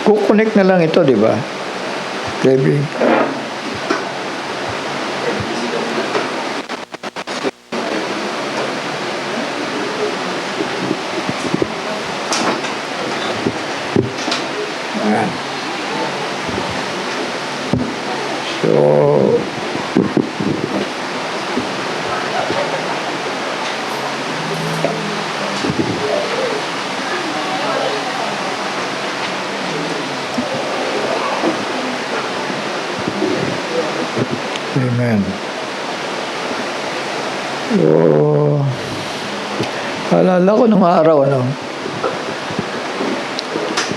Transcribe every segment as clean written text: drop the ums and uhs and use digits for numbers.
Kukonek na lang ito, di ba? Baby. Ayan. So, amen. So, alala ko nung araw,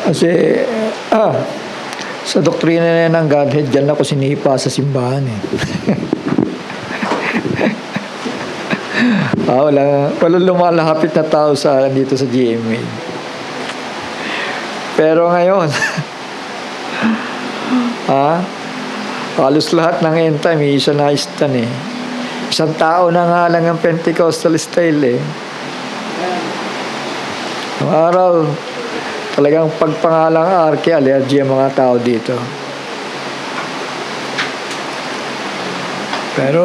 kasi, sa doktrina na ng Godhead, dyan ako sinipa sa simbahan eh. Walang lumalapit na tao dito sa GMA. Pero ngayon, halos lahat ng end time, isa na istan eh. Isang tao na nga lang ang Pentecostal style eh. Ang araw, talagang pagpangalang arke, allergy ang mga tao dito. Pero,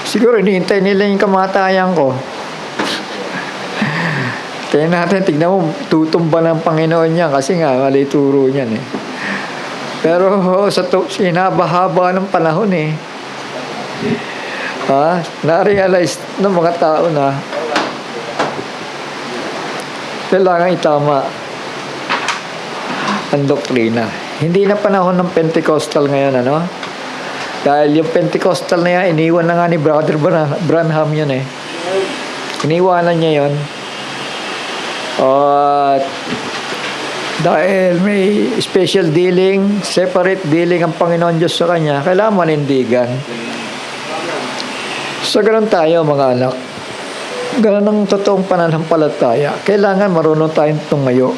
siguro hinihintay nila yung kamatayan ko. Tignan mo, tutumba ng Panginoon niya kasi nga, mali turo niyan eh. Pero, sinabahaba ng panahon eh. Na-realize ng mga tao na kailangan itama ang doktrina. Hindi na panahon ng Pentecostal ngayon, Dahil yung Pentecostal na yan, iniwan na nga ni Brother Branham yun eh. Iniwanan niya yun. At dahil may special dealing, separate dealing ang Panginoon Diyos sa kanya, kailangan manindigan. So, ganun tayo mga anak. Ganun ang totoong pananampalataya. Kailangan marunong tayong tumayo.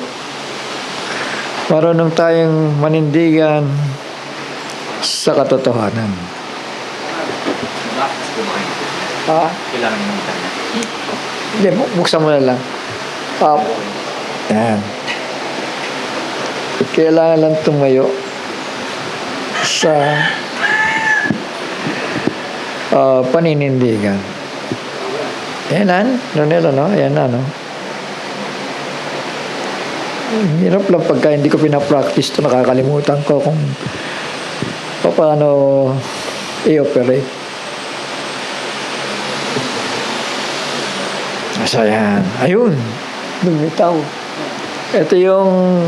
Marunong tayong manindigan sa katotohanan. Kailangan ng internet. Hindi, buksan mo na lang. Yan. Kailangan lang tumayo sa paninindigan. Yan, Yan na. Hirap lang pagka hindi ko pinapractice to, nakakalimutan ko kung paano i-operate. So yan, ayun, lumitaw. Ito yung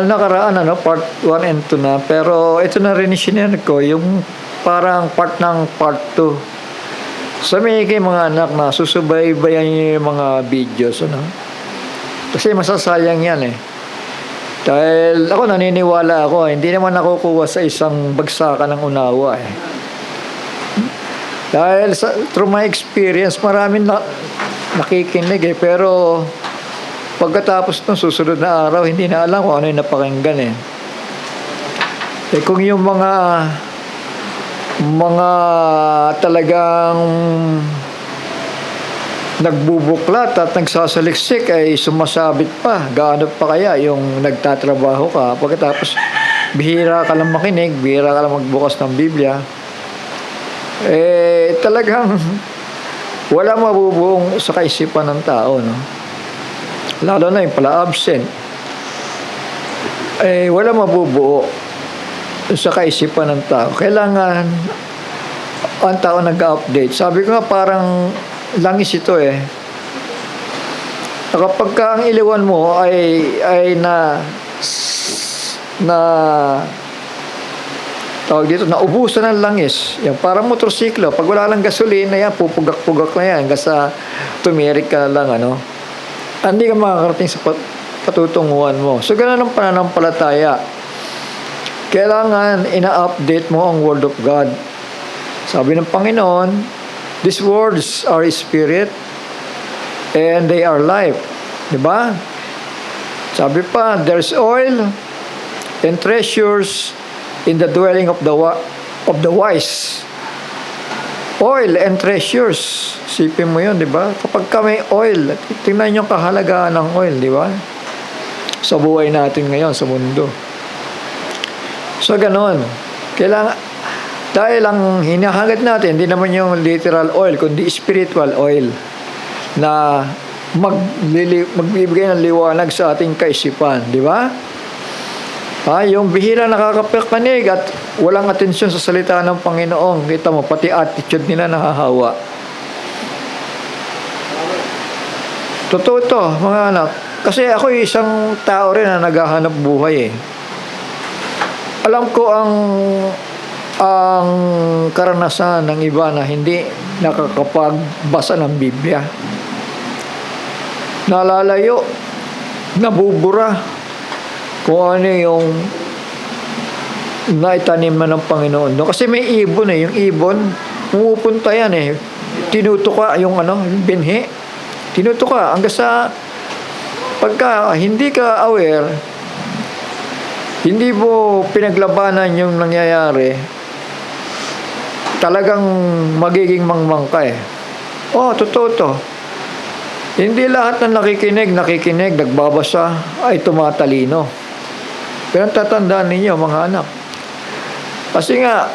nakaraan, part 1 and 2 na, pero ito na rin sinare ko, yung parang part ng part 2. So may mga anak na susubaybayan yung mga videos, Kasi masasayang yan eh. Dahil ako naniniwala ako, hindi naman nakukuha sa isang bagsakan ng unawa eh. Dahil through my experience, maraming nakikinig eh. Pero pagkatapos ng susunod na araw, hindi na alam kung ano yung napakinggan eh. Kung yung mga talagang nagbubuklat at nagsasaliksik ay sumasabit pa. Gaano pa kaya yung nagtatrabaho ka pagkatapos bihira ka lang makinig, bihira ka lang magbukas ng Biblia, talagang wala mabubuong sa kaisipan ng tao, lalo na yung pala absent, wala mabubuo sa kaisipan ng tao. Kailangan ang tao nag-update. Sabi ko nga parang langis ito eh. Kapag ang iliwan mo ay tawag dito, naubusan ng langis. Yung parang motorsiklo, pag wala lang gasolina yan, pupugak-pugak na yan hanggang sa tumirik ka lang, hindi ka makakarating sa patutunguhan mo. So, ganun ang pananampalataya. Kailangan ina-update mo ang Word of God. Sabi ng Panginoon, these words are spirit and they are life. Diba? Sabi pa, there's oil and treasures in the dwelling of the wise. Oil and treasures. Sipin mo yun, diba? Kapag ka may oil, tingnan yung kahalagaan ng oil, diba? sa buhay natin ngayon sa mundo. So, ganon. Kailangan, dahil ang hinahangad natin, hindi naman yung literal oil, kundi spiritual oil na magbibigay ng liwanag sa ating kaisipan. Di ba? Yung bihira nakakapakinig at walang atensyon sa salita ng Panginoon. Kita mo, pati attitude nila nahahawa. Totoo to, mga anak. Kasi ako isang tao rin na naghahanap buhay eh. Alam ko ang karanasan ng iba na hindi nakakapagbasa ng Biblia. Nalalayo, nabubura kung ano yung naitanim na ng Panginoon. No? Kasi may ibon eh. Yung ibon, pumupunta yan eh. Tinutuka yung yung binhi. Tinutuka. Hanggang sa pagka hindi ka aware, hindi mo pinaglabanan yung nangyayari, talagang magiging mangmang ka eh. Totoo to. Hindi lahat ng nakikinig, nagbabasa, ay tumatalino. Pero tatandaan ninyo, mga anak. Kasi nga,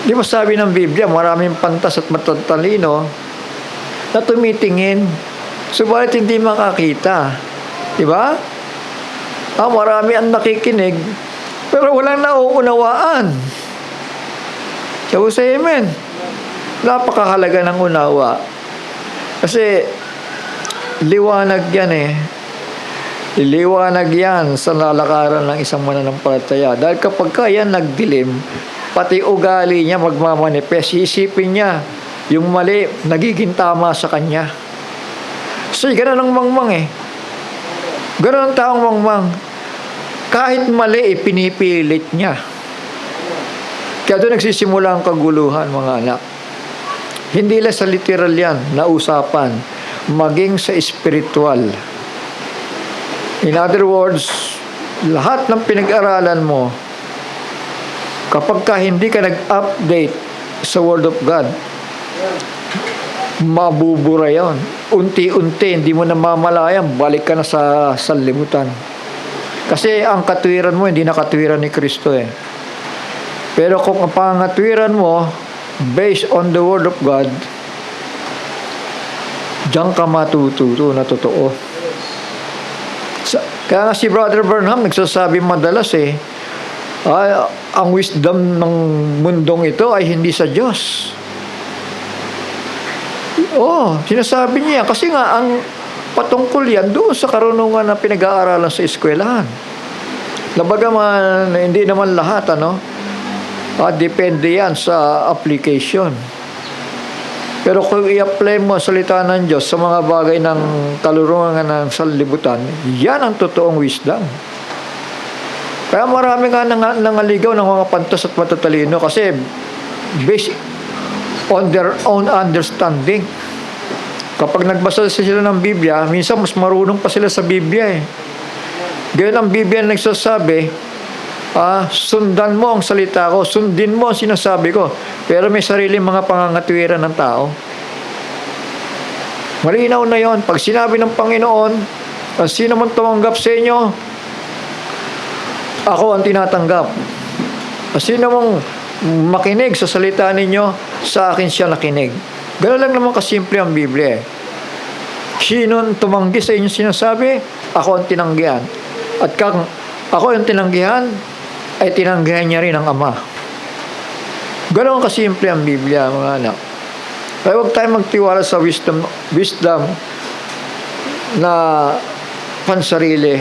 di ba sabi ng Biblia, maraming pantas at matatalino na tumitingin, subalit hindi makakita. Di ba? Marami ang nakikinig, pero walang nauunawaan. So, say amen. Napakahalaga ng unawa. Kasi, liwanag yan eh. Liwanag yan sa lalakaran ng isang mananampalataya. Dahil kapag yan nagdilim, pati ugali niya magmamanifest. Isipin niya, yung mali, nagiging tama sa kanya. So, ganun ang mangmang eh. Ganun ang taong mangmang. Kahit mali, pinipilit niya. Kaya doon nagsisimula ang kaguluhan, mga anak. Hindi lang sa literal yan na usapan, maging sa spiritual. In other words, lahat ng pinag-aralan mo, kapag hindi ka nag-update sa Word of God, mabubura yon. Unti-unti, hindi mo namamalayan, balik ka na sa sanlibutan. Kasi ang katwiran mo, hindi na katwiran ni Kristo eh. Pero kung ang pangatwiran mo, based on the Word of God, diyan ka matututo na totoo. Kaya nga si Brother Branham nagsasabi madalas eh, ang wisdom ng mundong ito ay hindi sa Diyos. Sinasabi niya. Kasi nga, ang patungkol yan doon sa karunungan na pinag-aaralan sa eskwelahan. Nabagaman, hindi naman lahat, depende yan sa application. Pero kung i-apply mo ang salita ng Diyos sa mga bagay ng kalurungan ng sanlibutan, yan ang totoong wisdom. Kaya marami nga nangaligaw ng mga pantas at matatalino kasi based on their own understanding. Kapag nagbasa sila ng Biblia, minsan mas marunong pa sila sa Biblia eh. Ganyan ang Biblia nagsasabi, sundan mo ang salita ko, sundin mo ang sinasabi ko. Pero may sariling mga pangangatwiran ng tao. Malinaw na yon. Pag sinabi ng Panginoon, sino man tumanggap sa inyo, ako ang tinatanggap. Sino mong makinig sa salita ninyo, sa akin siya nakinig. Gano'n lang naman kasimple ang Biblia eh. Sino tumanggi sa inyo sinasabi, ako ang tinanggihan. At kung ako ang tinanggihan, ay tinanggihan niya rin ang Ama. Ganoon kasimple ang Biblia, mga anak. Kaya huwag tayong magtiwala sa wisdom na pansarili.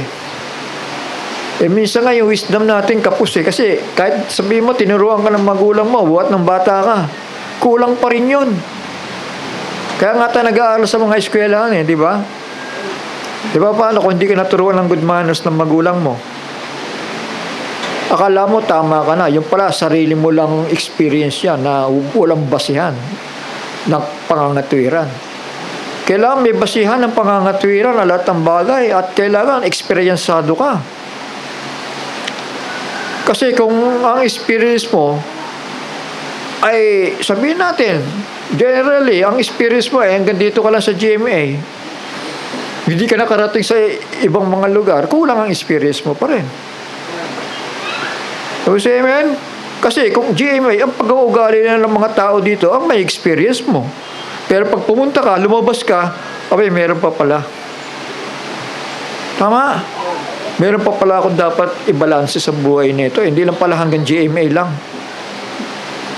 Minsan nga yung wisdom natin kapos eh. Kasi kahit sabihin mo, tinuruan ka ng magulang mo, buhat ng bata ka, kulang pa rin yun. Kaya nga tayo nag-aaral sa mga eskwelahan eh, di ba? Di ba paano kung hindi ka naturuan ng good manners ng magulang mo? Akala mo tama ka na. Yung pala, sarili mo lang experience yan na walang basihan ng pangangatwiran. Kailangan may basihan ng pangangatwiran na lahat ng bagay at kailangan eksperyensado ka. Kasi kung ang experience mo ay, sabihin natin, generally, ang experience mo ay hanggang dito ka lang sa GMA. hindi ka nakarating sa ibang mga lugar, kulang ang experience mo pa rin. So, amen? Kasi kung GMA, ang pag-uugali na ng mga tao dito, ang may experience mo. Pero pag pumunta ka, lumabas ka, abay, meron pa pala. Tama? Meron pa pala akong dapat i-balance sa buhay nito. Hindi lang pala hanggang GMA lang.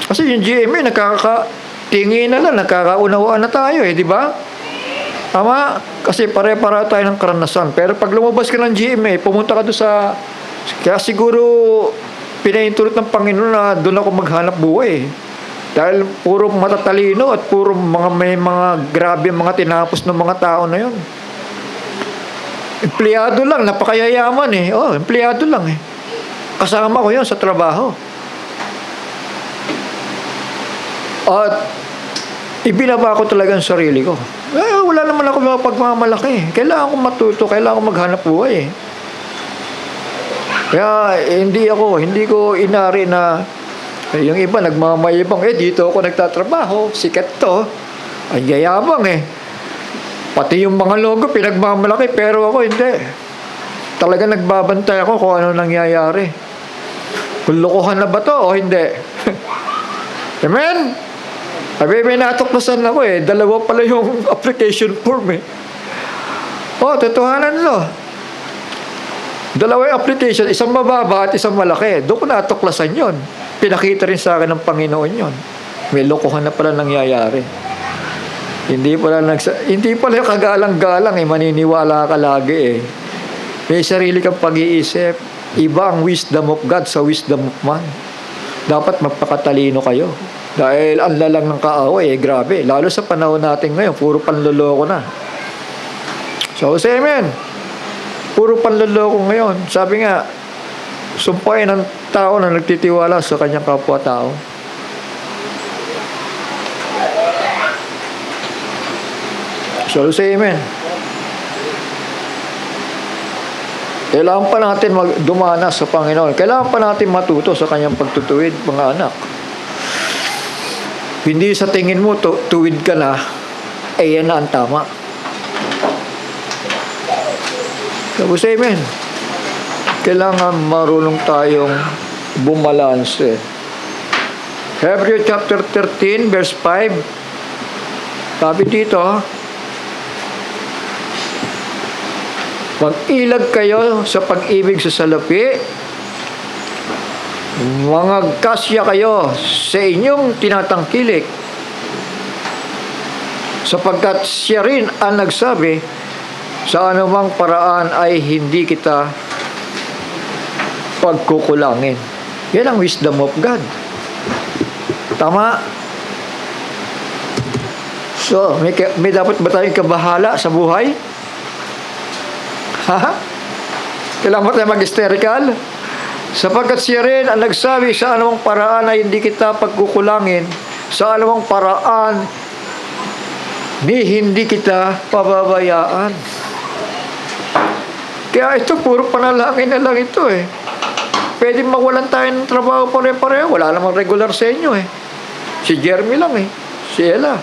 Kasi yung GMA, nakakatingin na lang, nakakaunawaan na tayo di ba? Tama? Kasi pare-para tayo ng karanasan. Pero pag lumabas ka ng GMA, pumunta ka doon sa... Kaya siguro, pinaintulot ng Panginoon na doon ako maghanap buhay. Dahil puro matatalino at puro may mga grabe mga tinapos ng mga tao na yun. Empleyado lang, napakayayaman empleyado lang Kasama ko yun sa trabaho. At ibinaba ko talaga ang sarili ko. Wala naman ako mapagmamalaki. Kailangan ko matuto, kailangan ko maghanap buhay Kaya hindi ko inari na yung iba nagmamayabang, dito ako nagtatrabaho, sikat to. Ay yayabang Pati yung mga logo pinagmamalaki, pero ako hindi. Talaga nagbabantay ako kung ano nangyayari. Kung lokohan na ba to o hindi. Amen? May natuklasan ako dalawa pala yung application form totohanan dalawa yung application, isang mababa at isang malaki. Doon ko natuklasan yon. Pinakita rin sa akin ng Panginoon yon. May lokohan na pala nangyayari. Hindi pala kagalang-galang maniniwala ka lagi May sarili kang pag-iisip. Iba ang wisdom of God sa wisdom of man. Dapat magpakatalino kayo. Dahil ang lalang ng kaaway grabe. Lalo sa panahon natin ngayon, puro panloloko na. So, say amen. Puro panloloko ngayon. Sabi nga, sumpain ng tao na nagtitiwala sa kanyang kapwa-tao. So, say amen. Kailangan pa natin dumanas sa Panginoon. Kailangan pa natin matuto sa kanyang pagtutuwid, mga anak. Hindi sa tingin mo, tuwid ka na, yan na ang tama. So, say amen. Kailangan marunong tayong bumalanse. Hebrews chapter 13, verse 5. Sabi dito, mag-ilag kayo sa pag-ibig sa salapi, mangagkasya kayo sa inyong tinatangkilik, sapagkat siya rin ang nagsabi, sa anumang paraan ay hindi kita pagkukulangin. Yan ang wisdom of God. Tama? So, may dapat ba tayong kabahala sa buhay? Kailangan ba tayo mag-hysterical? Sapagkat siya rin ang nagsabi, sa anumang paraan ay hindi kita pagkukulangin, sa anumang paraan hindi kita pababayaan. Kaya ito, puro panalangin na lang ito Pwede mawalan tayo ng trabaho pare-pareho. Wala namang regular sa inyo Si Jeremy lang Si Ella.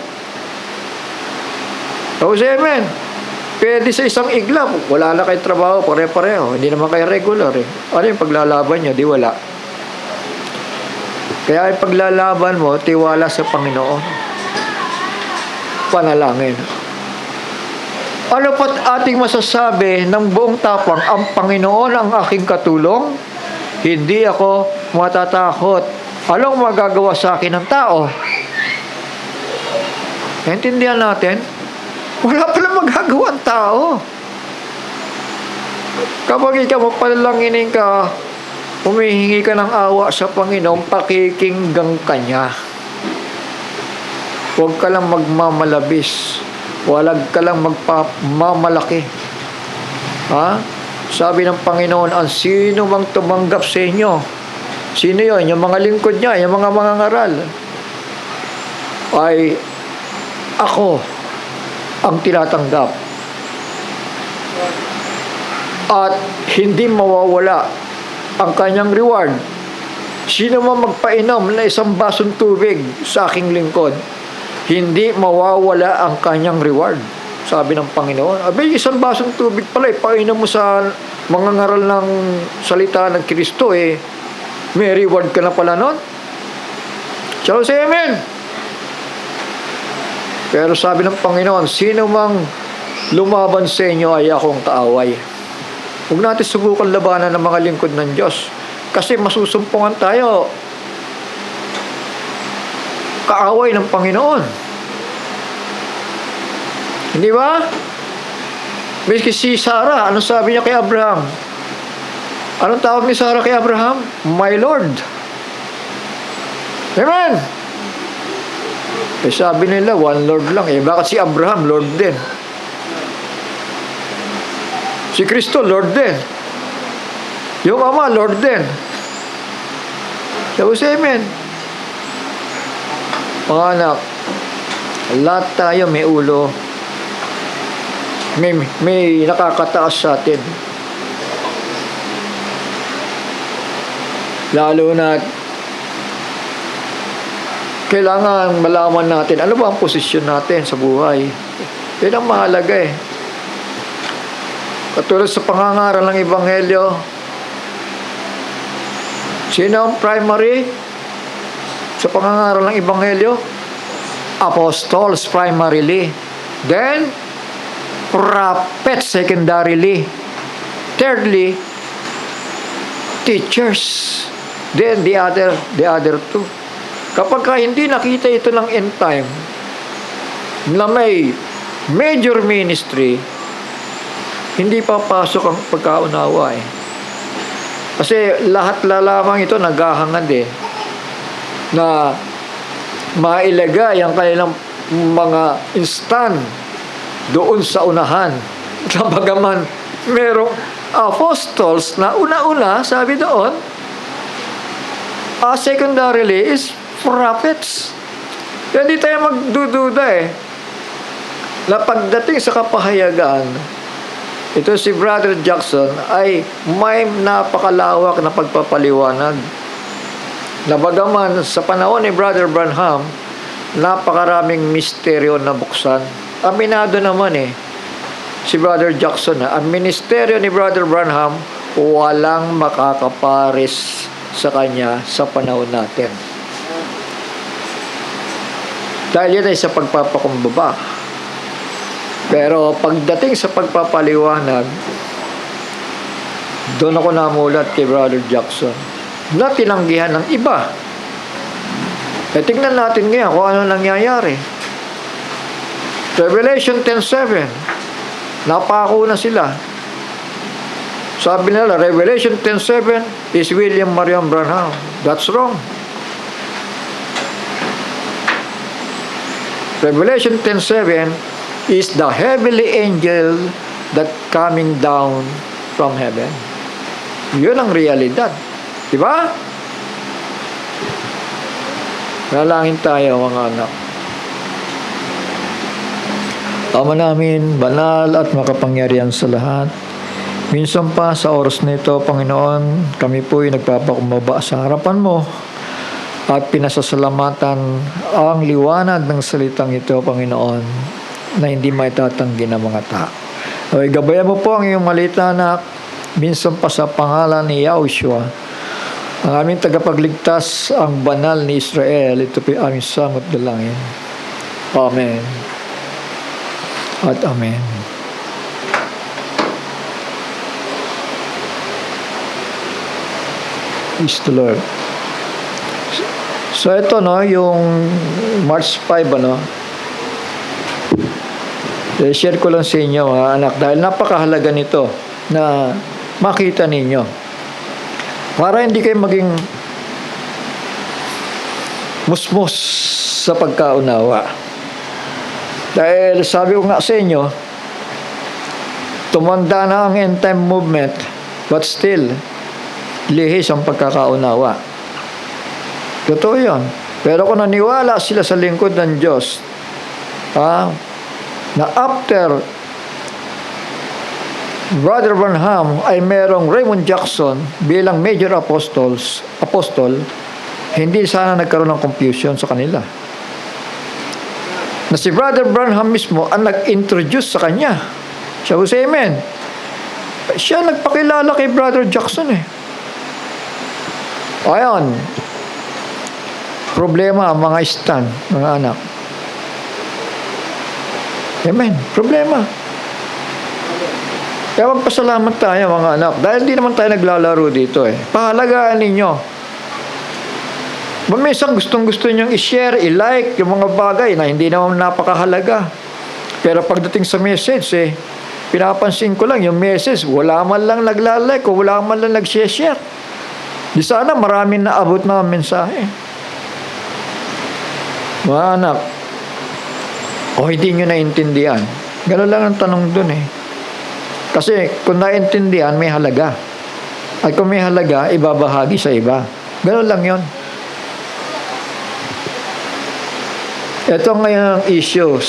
Tapos amen. Pwede sa isang iglap, wala na kayong trabaho, pare-pareho. Hindi naman kayo regular Ano yung paglalaban nyo? Di wala. Kaya yung paglalaban mo, tiwala sa Panginoon. Panalangin. Ano pa't ating masasabi ng buong tapang, ang Panginoon ang aking katulong? Hindi ako matatakot. Anong magagawa sa akin ng tao? Naintindihan natin? Wala pala magagawa ang tao. Kapag ikaw mapanalanginin ka, humihingi ka ng awa sa Panginoon, pakikinggan ka niya. Huwag ka lang magmamalabis. Huwag ka lang magmamalaki. Sabi ng Panginoon, ang sino mang tumanggap sa inyo, sino yon? Yung mga lingkod niya, yung mga mangangaral, ay ako ang tinatanggap. At hindi mawawala ang kanyang reward. Sino man magpainom na isang basong tubig sa aking lingkod, hindi mawawala ang kanyang reward. sabi ng Panginoon. Abay, isang basong tubig pala, ipainom mo sa mga ngaral ng salita ng Kristo, may reward ka na pala nun. Shall we say amen? Pero sabi ng Panginoon, sino mang lumaban sa inyo ay akong kaaway. Huwag natin subukan labanan ng mga lingkod ng Diyos. Kasi masusumpungan tayo. Kaaway ng Panginoon. Hindi ba? Miski si Sarah, anong sabi niya kay Abraham? Anong tawag ni Sarah kay Abraham? My Lord. Amen. Sabi nila, one Lord lang. Bakit si Abraham, Lord din? Si Kristo, Lord din. Yung Ama, Lord din. So, amen. Mga anak, lahat tayo may ulo. May nakakataas sa atin. Lalo na kailangan malaman natin ano ba ang posisyon natin sa buhay. Yan ang mahalaga Katulad sa pangangaral ng Ebanghelyo, sino ang primary sa pangangaral ng Ebanghelyo? Apostles primarily. Then, prophets secondarily. Thirdly, teachers. Then, the other two. Kapag hindi nakita ito ng end time, na may major ministry, hindi papasok ang pagkaunawa Kasi lahat lamang ito naghahangad na mailagay ang kanilang mga instant doon sa unahan. Bagaman merong apostles na una-una, sabi doon, secondarily is prophets. Hindi tayo magdududa na pagdating sa kapahayagan, ito si Brother Jackson ay may napakalawak na pagpapaliwanag. Na bagaman sa panahon ni Brother Branham, napakaraming misteryo na buksan. Aminado naman si Brother Jackson ang ministeryo ni Brother Branham walang makakapares sa kanya sa panahon natin. Dahil yan ay sa pagpapakumbaba. Pero pagdating sa pagpapaliwanag, doon ako namulat kay Brother Jackson na tinanggihan ng iba. Tingnan natin ngayon kung ano nangyayari. Revelation 10:7, napako na sila. Sabi nila, Revelation 10:7 is William Marion Branham. That's wrong. Revelation 10:7 is the heavenly angel that coming down from heaven. Yun ang realidad. Diba? Nalangin tayo, mga anak. Ama namin, banal at makapangyarihan sa lahat. Minsan pa sa oras na ito, Panginoon, kami po'y nagpapakumbaba sa harapan mo at pinasasalamatan ang liwanag ng salitang ito, Panginoon, na hindi maitatanggi ng mga tao. Okay, gabayan mo po ang iyong malita, anak, minsan pa sa pangalan ni Yahushua, ang aming tagapagligtas, ang banal ni Israel. Ito po aming samot dalangin. Amen. At amen. Praise the Lord. So ito yung March 5 share ko lang sa inyo, anak, dahil napakahalaga nito na makita ninyo. Para hindi kayo maging musmus sa pagkaunawa. Dahil sabi ko nga sa inyo, tumanda na ang end time movement, but still, lihis ang pagkakaunawa. Totoo yun. Pero kung naniwala sila sa lingkod ng Diyos, na after Brother Branham ay merong Raymond Jackson bilang major apostol, hindi sana nagkaroon ng confusion sa kanila. Na si Brother Branham mismo ang nag-introduce sa kanya. Siya ko say amen. Siya nagpakilala kay Brother Jackson eh. Ayan. Problema ang mga stan, mga anak. Amen. Problema. Kaya magpasalamat tayo mga anak. Dahil hindi naman tayo naglalaro dito eh. Pahalagaan ninyo. Minsan gustong-gusto nyong i-share, i-like yung mga bagay na hindi naman napakahalaga. Pero pagdating sa message eh, pinapansin ko lang yung message, wala man lang naglalike o wala man lang nag-share. Di sana maraming naabot na mensahe. Mga anak, o hindi nyo naintindihan. Gano'n lang ang tanong dun eh. Kasi kung naintindihan, may halaga. At kung may halaga, ibabahagi sa iba. Gano'n lang yon. Ito ngayon ang issues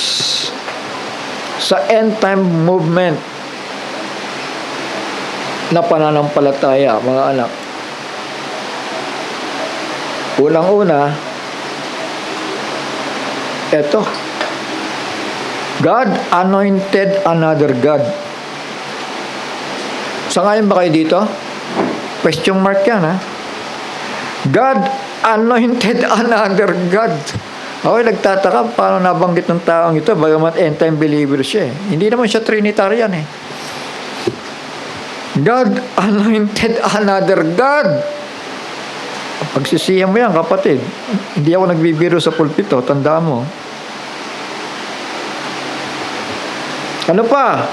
sa end time movement na pananampalataya, mga anak. Unang-una, ito. God anointed another God. Sangayon ba kayo dito? Question mark yan, ha? God anointed another God. Okay, nagtataka paano nabanggit ng taong ito bagamat end-time believer siya eh. Hindi naman siya Trinitarian eh. God anointed another God. Pagsisiyan mo yan, kapatid. Hindi ako nagbibiro sa pulpito, tandaan mo. Ano pa?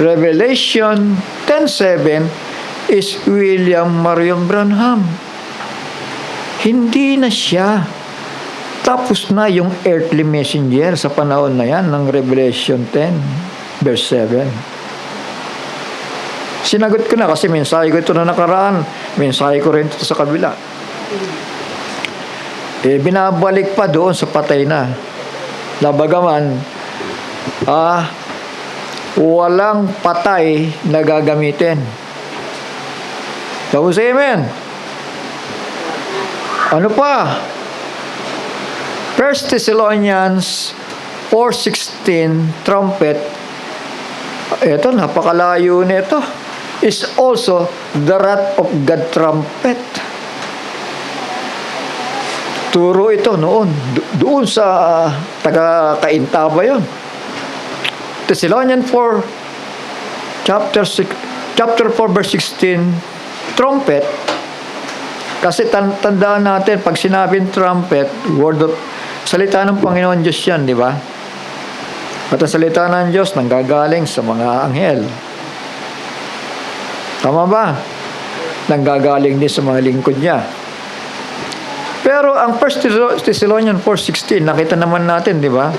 Revelation 10:7 is William Marion Branham. Hindi na siya. Tapos na yung earthly messenger sa panahon na yan ng Revelation 10 verse 7. Sinagot ko na kasi mensahe ko ito na nakaraan. Mensahe ko rin ito sa kabila. Binabalik pa doon sa patay na. Labagaman, walang patay na gagamitin. Tapos amen. Ano pa? 1 Thessalonians 4:16 trumpet. Ito, napakalayo nito. Is also the wrath of God trumpet. Turo ito noon. Doon sa taga-Kaintaba yun. Thessalonians 4 chapter 4 verse 16 trumpet. Kasi tandaan natin, pag sinabing trumpet, word of, salita ng Panginoon Diyos yan, di ba? At ang salita ng Diyos nanggagaling sa mga anghel. Tama ba? Nanggagaling din sa mga lingkod niya. Pero ang 1 Thessalonians 4:16, nakita naman natin, di ba?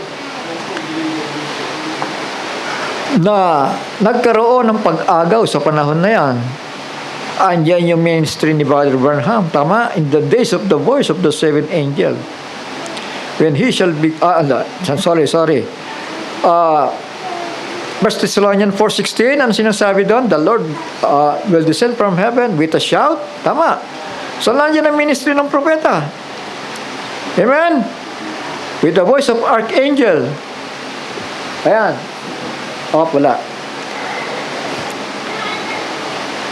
Na nagkaroon ng pag-agaw sa panahon na yan. Andiyan yung ministry ni Brother Branham. Tama? In the days of the voice of the seventh angel. When he shall be... sorry. 1 Thessalonians 4:16, ano sinasabi doon? The Lord will descend from heaven with a shout. Tama. So, nandiyan ang ministry ng propeta. Amen? With the voice of archangel. Ayan. Wala.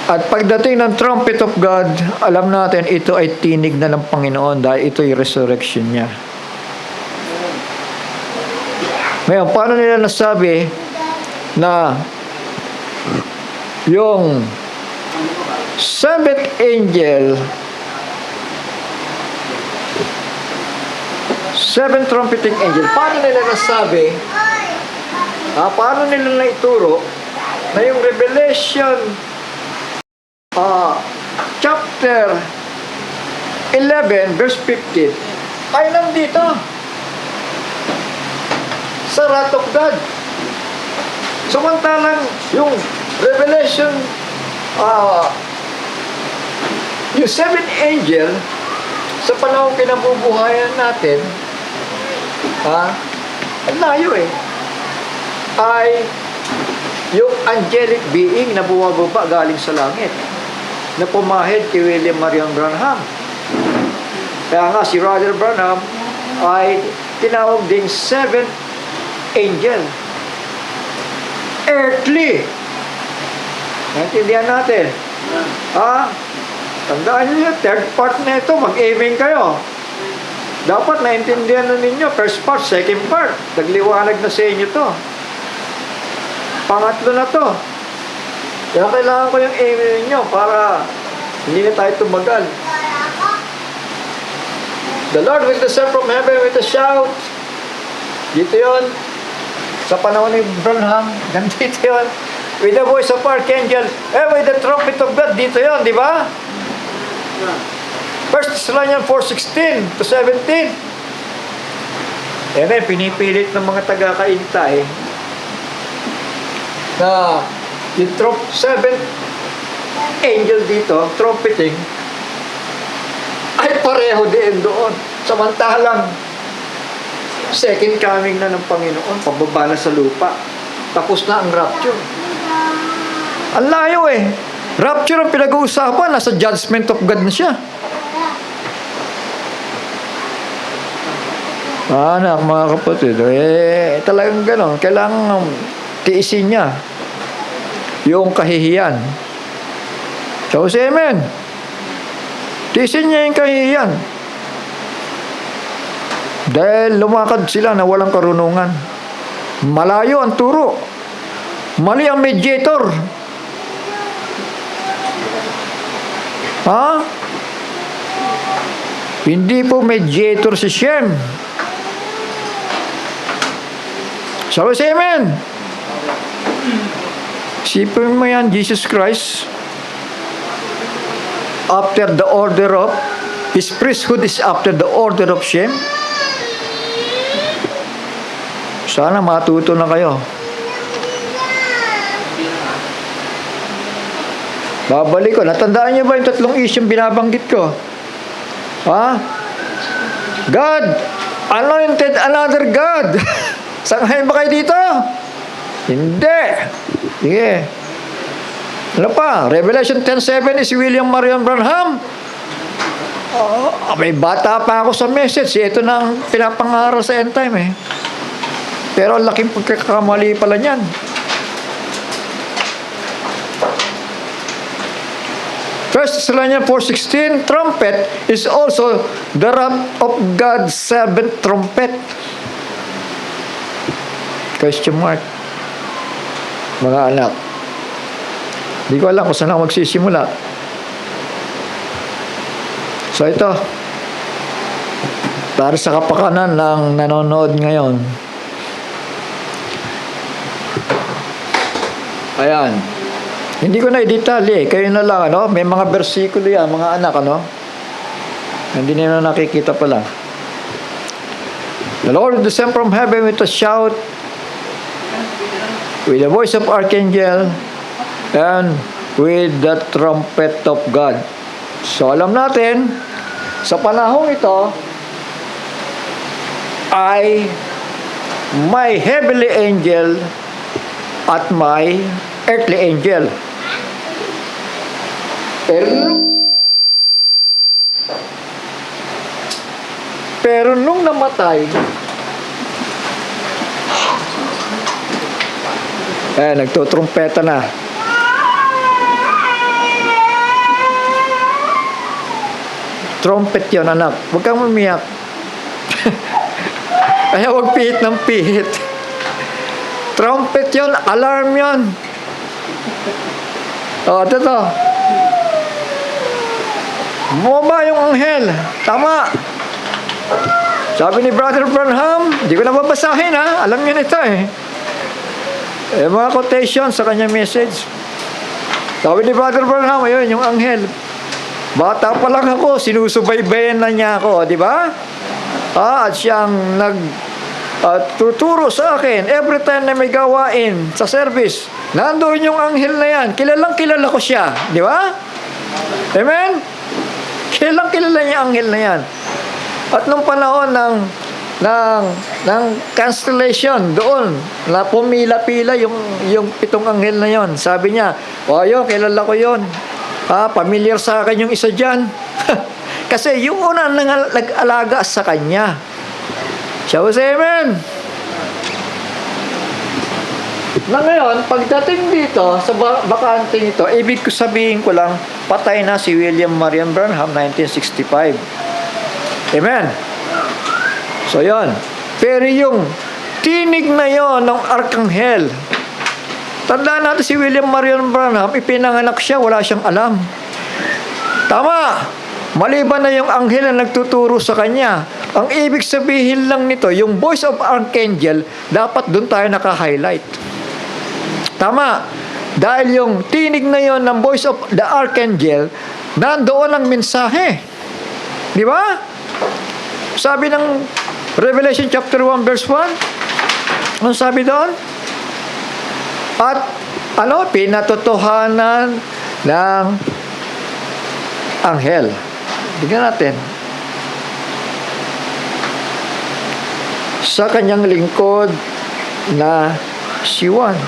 At pagdating ng trumpet of God, alam natin ito ay tinig na ng Panginoon dahil ito ay resurrection niya. Ngayon, paano nila nasabi na yung seventh angel, seven trumpeting angel, paano nila nasabi, paano nila naituro na yung Revelation chapter 11 verse 15 ay nandito sa wrath of God. Samantalang yung Revelation yung seven angel sa panahon kinabubuhayan natin ang layo ay yung angelic being na bumababa galing sa langit na pumahid kay William Marion Branham. Kaya nga si Brother Branham ay tinawag ding seventh angel. Earthly. Naintindihan natin. Tandaan niyo, third part na ito, mag-aiming kayo. Dapat naintindihan na ninyo, first part, second part. Nagliwanag na sa inyo to. Pangatlo na to. Kaya kailangan ko yung aiming ninyo para hindi na tayo tumagal. The Lord will descend from heaven with a shout. Dito yun. Sa panahon ni Branham, dito yun. With the voice of archangel, with the trumpet of God, dito yun, di ba? 1 Thessalonians 4:16 to 17. Pinipilit ng mga taga-kaintay na yung seventh angel dito, trumpeting, ay pareho din doon. Samantalang, second coming na ng Panginoon, pababa na sa lupa. Tapos na ang rapture. Ang layo eh. Rapture ang pinag-uusapan, nasa judgment of God na siya. Anak, mga kapatid, talagang gano'n. Kailangan tiisin niya yung kahihiyan. So, say amen. Tiisin niya yung kahihiyan. Dahil lumakad sila na walang karunungan. Malayo ang turo. Mali ang mediator. Hindi po mediator si Shem. So, say amen. Sipin mo yan, Jesus Christ, after the order of, his priesthood is after the order of Shem. Sana matuto na kayo. Babalik ko. Natandaan niyo ba yung tatlong isyong binabanggit ko? God anointed another God. Sanghain ba kayo dito? Hindi. Sige. Ano pa? Revelation 10:7 is William Marion Branham. May bata pa ako sa message. Ito na ang pinapangaral sa end time eh. Pero ang laking pagkakamali pala niyan. First Thessalonians 4:16, trumpet is also the wrath of God's seventh trumpet. Question mark. Mga anak. Hindi ko alam kung saan ako magsisimula. So ito, para sa kapakanan ng nanonood ngayon. Ayan. Hindi ko na i-detalye. Kayo na lang, ano? May mga bersikulo yan, mga anak, ano? Hindi nila nakikita pala. The Lord will descend from heaven with a shout, with the voice of archangel, and with the trumpet of God. So, alam natin, sa panahong ito, ay may heavenly angel at may earthly angel. Pero nung namatay, nagtutrumpeta na. Trumpet yun, anak. Huwag kang umiyak. Kaya huwag pihit ng pihit. Trumpet yun, alarm yun. Ito. Bumaba yung anghel. Tama. Sabi ni Brother Branham, di ko na babasahin ha. Alam niyo nito eh. Mga quotation sa kanyang message. Sabi ni Brother Branham, ayun, yung anghel. Bata pa lang ako, sinusubaybayan na niya ako, di ba? At siyang tuturo sa akin every time na may gawain sa service. Nandoon yung anghel na yan. Kilalang kilala ko siya, di ba? Amen? Kilalang kilala niya ang anghel na yan. At nung panahon ng constellation doon, na pumila-pila yung pitong anghel na yon. Sabi niya, yun, kilala ko yun. Familiar sa akin yung isa dyan. Kasi yung una nag-alaga sa kanya. Siya was amen. Na ngayon, pagdating dito sa bakanting ito, ibig ko sabihin ko lang, patay na si William Marion Branham, 1965. Amen. So, yon. Pero yung tinig na yon ng Arkanghel, tandaan natin si William Marion Branham, ipinanganak siya, wala siyang alam. Tama. Maliban na yung anghel na nagtuturo sa kanya. Ang ibig sabihin lang nito, yung voice of Archangel, dapat doon tayo naka-highlight. Tama. Dahil yung tinig na yon ng voice of the Archangel, nandoon ang mensahe. Di ba? Sabi ng Revelation chapter 1 verse 1, ano sabi doon? At pinatotohanan ng anghel. Tingnan natin. Sa kanyang lingkod na si Juan.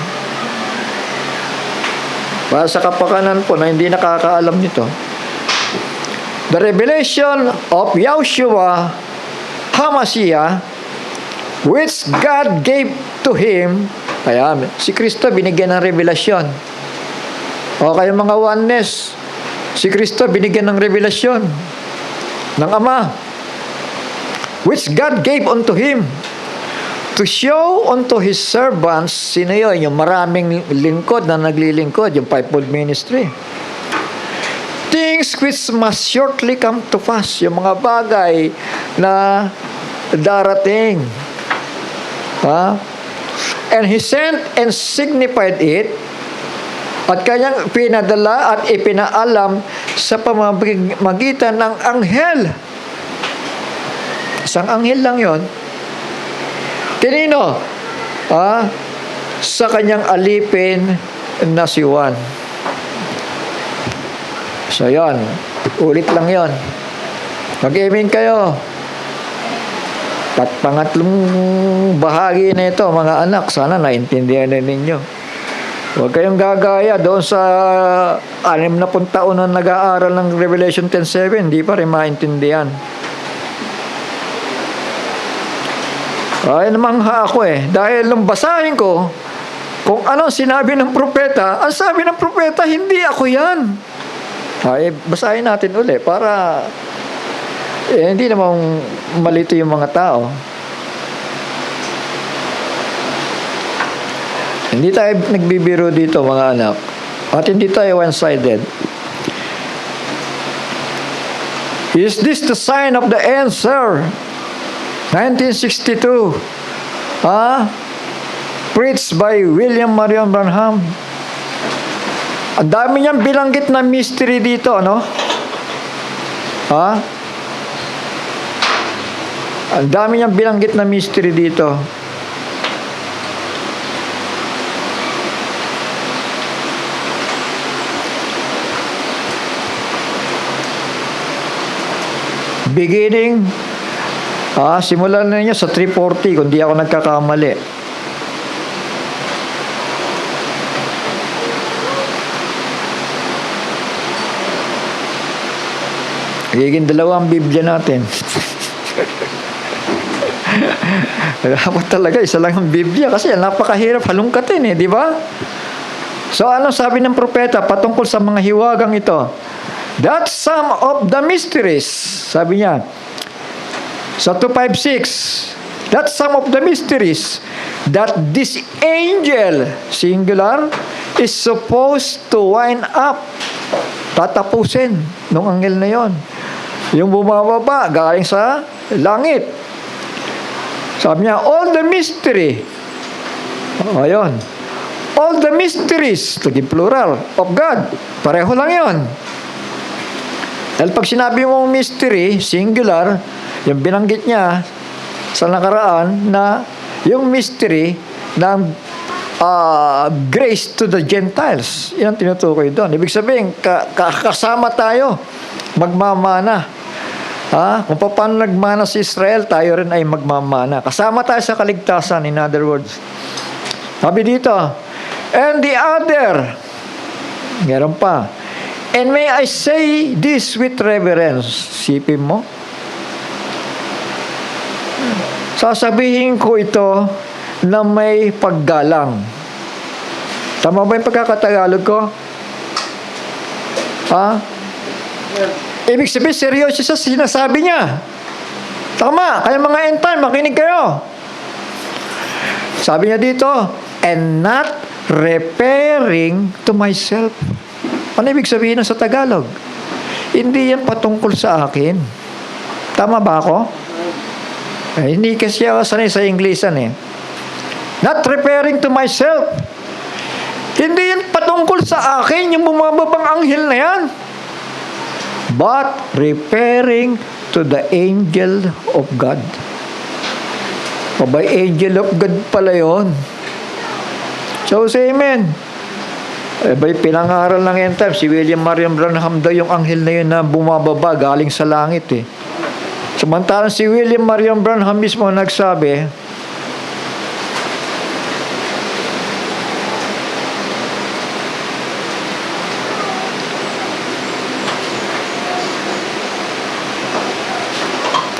Para sa kapakanan po na hindi nakakaalam nito. The revelation of Yahushua HaMashiach, which God gave to him. Kaya si Kristo binigyan ng revelasyon. O kayo mga oneness, si Kristo binigyan ng revelasyon ng Ama, which God gave unto him to show unto his servants. Sino yun? Yung maraming lingkod na naglilingkod, yung fivefold ministry. Things which must shortly come to pass, yung mga bagay na darating. And he sent and signified it, at kanyang pinadala at ipinaalam sa pamamagitan ng anghel. Isang anghel lang yon. Tinino? Sa kanyang alipin na si Juan. So yon, ulit lang yon. Mag-amen kayo. At pangatlong bahagi na ito, mga anak, sana naintindihan na ninyo. Huwag kayong gagaya doon sa 60 taon na nag-aaral ng Revelation 10:7, hindi pa rin maintindihan. Ay, namangha ako dahil nung basahin ko kung anong sinabi ng propeta, ang sabi ng propeta, hindi ako yan. Ay, basahin natin uli para hindi namang malito yung mga tao. Hindi tayo nagbibiro dito, mga anak. At hindi tayo one-sided. Is this the sign of the end, sir? 1962. Preached by William Marion Branham. Ang dami niyang bilanggit na mystery dito, ano? Ang dami niyang bilanggit na mystery dito. Beginning, simulan na niya sa 340 kung di ako nagkakamali. Higing 2 ang Biblia natin. Dapat talaga isa lang ang Biblia kasi napakahirap halongkatin di ba? So ano sabi ng propeta patungkol sa mga hiwagang ito? That's some of the mysteries. Sabi niya sa 256, that's some of the mysteries that this angel, singular, is supposed to wind up. Tatapusin nung anghel na yon. Yung bumababa galing sa langit. Sabi niya, all the mystery. Ayun. All the mysteries, naging plural, of God. Pareho lang yon. Dahil pag sinabi mong mystery, singular, yung binanggit niya sa nakaraan na yung mystery ng grace to the Gentiles. Yan ang tinutukoy doon. Ibig sabihin, kasama tayo magmamana. Kung paano nagmana si Israel, tayo rin ay magmamana. Kasama tayo sa kaligtasan, in other words. Sabi dito, and the other, meron pa, and may I say this with reverence. Sipin mo? sasabihin ko ito na may paggalang. Tama ba yung pagkakatagalog ko? Ha? Ibig sabihin, seryoso siya sa sinasabi niya. Tama, kaya mga end time, makinig kayo. Sabi niya dito, and not referring to myself. Ano ibig sabihin sa Tagalog? Hindi yan patungkol sa akin. Tama ba ako? Hindi kasi ako sanay sa Inglesan eh. Not referring to myself. Hindi yan patungkol sa akin, yung bumababang anghel na yan. But referring to the angel of God. Abay, angel of God pala yun. So, say amen. Abay, pinangaral ng end time, si William Marion Branham daw yung anghel na yun na bumababa galing sa langit eh. Samantalang si William Marion Branham mismo nagsabi,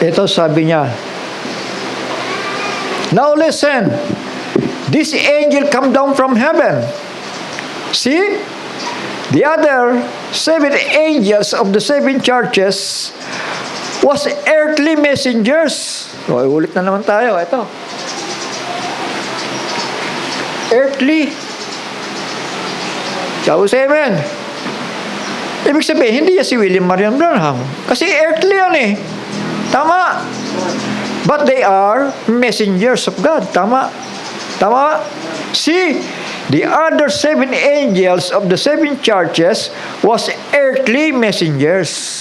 ito sabi niya, now listen, this angel come down from heaven. See, the other 7 angels of the 7 churches was earthly messengers. O, ulit na naman tayo. Ito. Earthly. Chapter 7. Ibig sabihin, hindi yan si William Marion Branham. Kasi earthly yan eh. Tama. But they are messengers of God. Tama. Tama. See, the other 7 angels of the 7 churches was earthly messengers.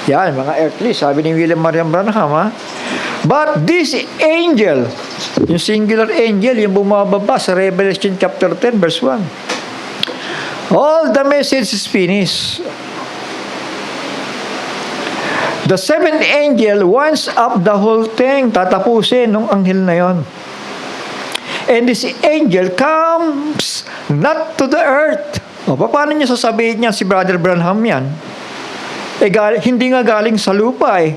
Yan, mga earthly. Sabi ni William Marion Branham, ha? But this angel, yung singular angel, yung bumababa sa Revelation chapter 10, verse 1. All the message is finished. The 7th angel winds up the whole thing. Tatapusin nung anghel na yon. And this angel comes not to the earth. O, paano niya sasabihin niya si Brother Branham yan? Hindi nga galing sa lupa eh.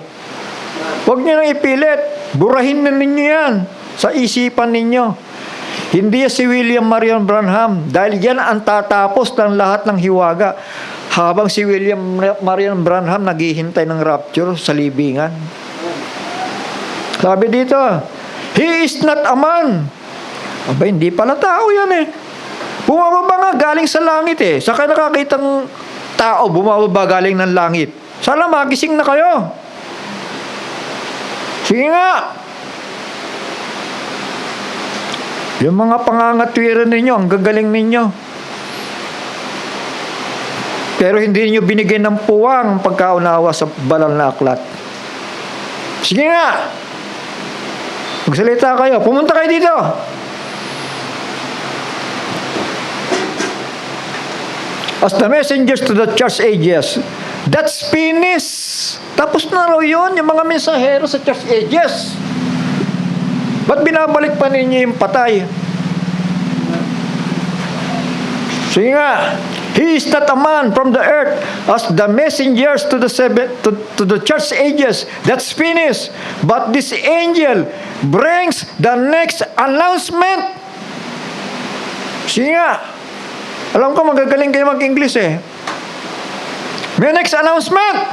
Huwag niyo nang ipilit. Burahin na ninyo yan sa isipan ninyo. Hindi si William Marion Branham. Dahil yan ang tatapos ng lahat ng hiwaga. Habang si William Marion Branham naghihintay ng rapture sa libingan. Sabi dito, he is not a man. Aba, hindi pala tao yan eh. Bumababa nga galing sa langit eh. Saka nakakitang tao bumababa galing ng langit. Sana magising na kayo. Sige nga. Yung mga pangangatwiran ninyo, ang gagaling ninyo. Pero hindi niyo binigyan ng puwang pagkaunawa sa banal na aklat. Sige nga. Magsalita kayo. Pumunta kayo dito. As the messengers to the church ages, that's finished. Tapos na raw yun, yung mga mensahero sa church ages. Ba't binabalik pa ninyo yung patay? Sige nga. He is not a man from the earth, as the messengers to the church ages. That's finished. But this angel brings the next announcement. Sige nga. Alam ko magagaling kayo mag-English eh. May next announcement.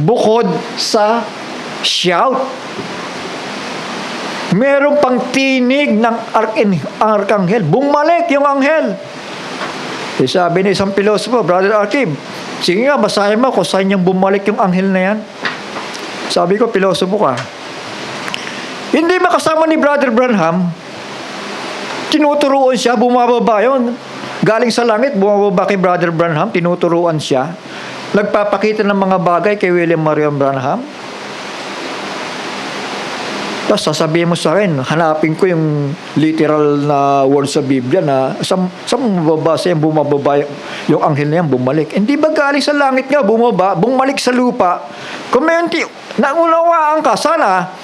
Bukod sa shout, meron pang tinig ng arkanghel. Bumalik yung anghel. Sabi ni isang pilosopo, Brother Arkim, sige nga, basahin mo kung saan yung bumalik yung anghel na yan. Sabi ko, pilosopo ka. Hindi ba kasama ni Brother Branham? Tinuturuan siya, bumababa yun. Galing sa langit, bumababa kay Brother Branham, tinuturuan siya. Nagpapakita ng mga bagay kay William Marion Branham. Tapos sasabihin mo sa akin, hanapin ko yung literal na word sa Biblia na saan mababasa yan, bumababa yung anghel na yan, bumalik. Hindi ba galing sa langit nga, bumalik sa lupa? Kung may naunawaan ka, sana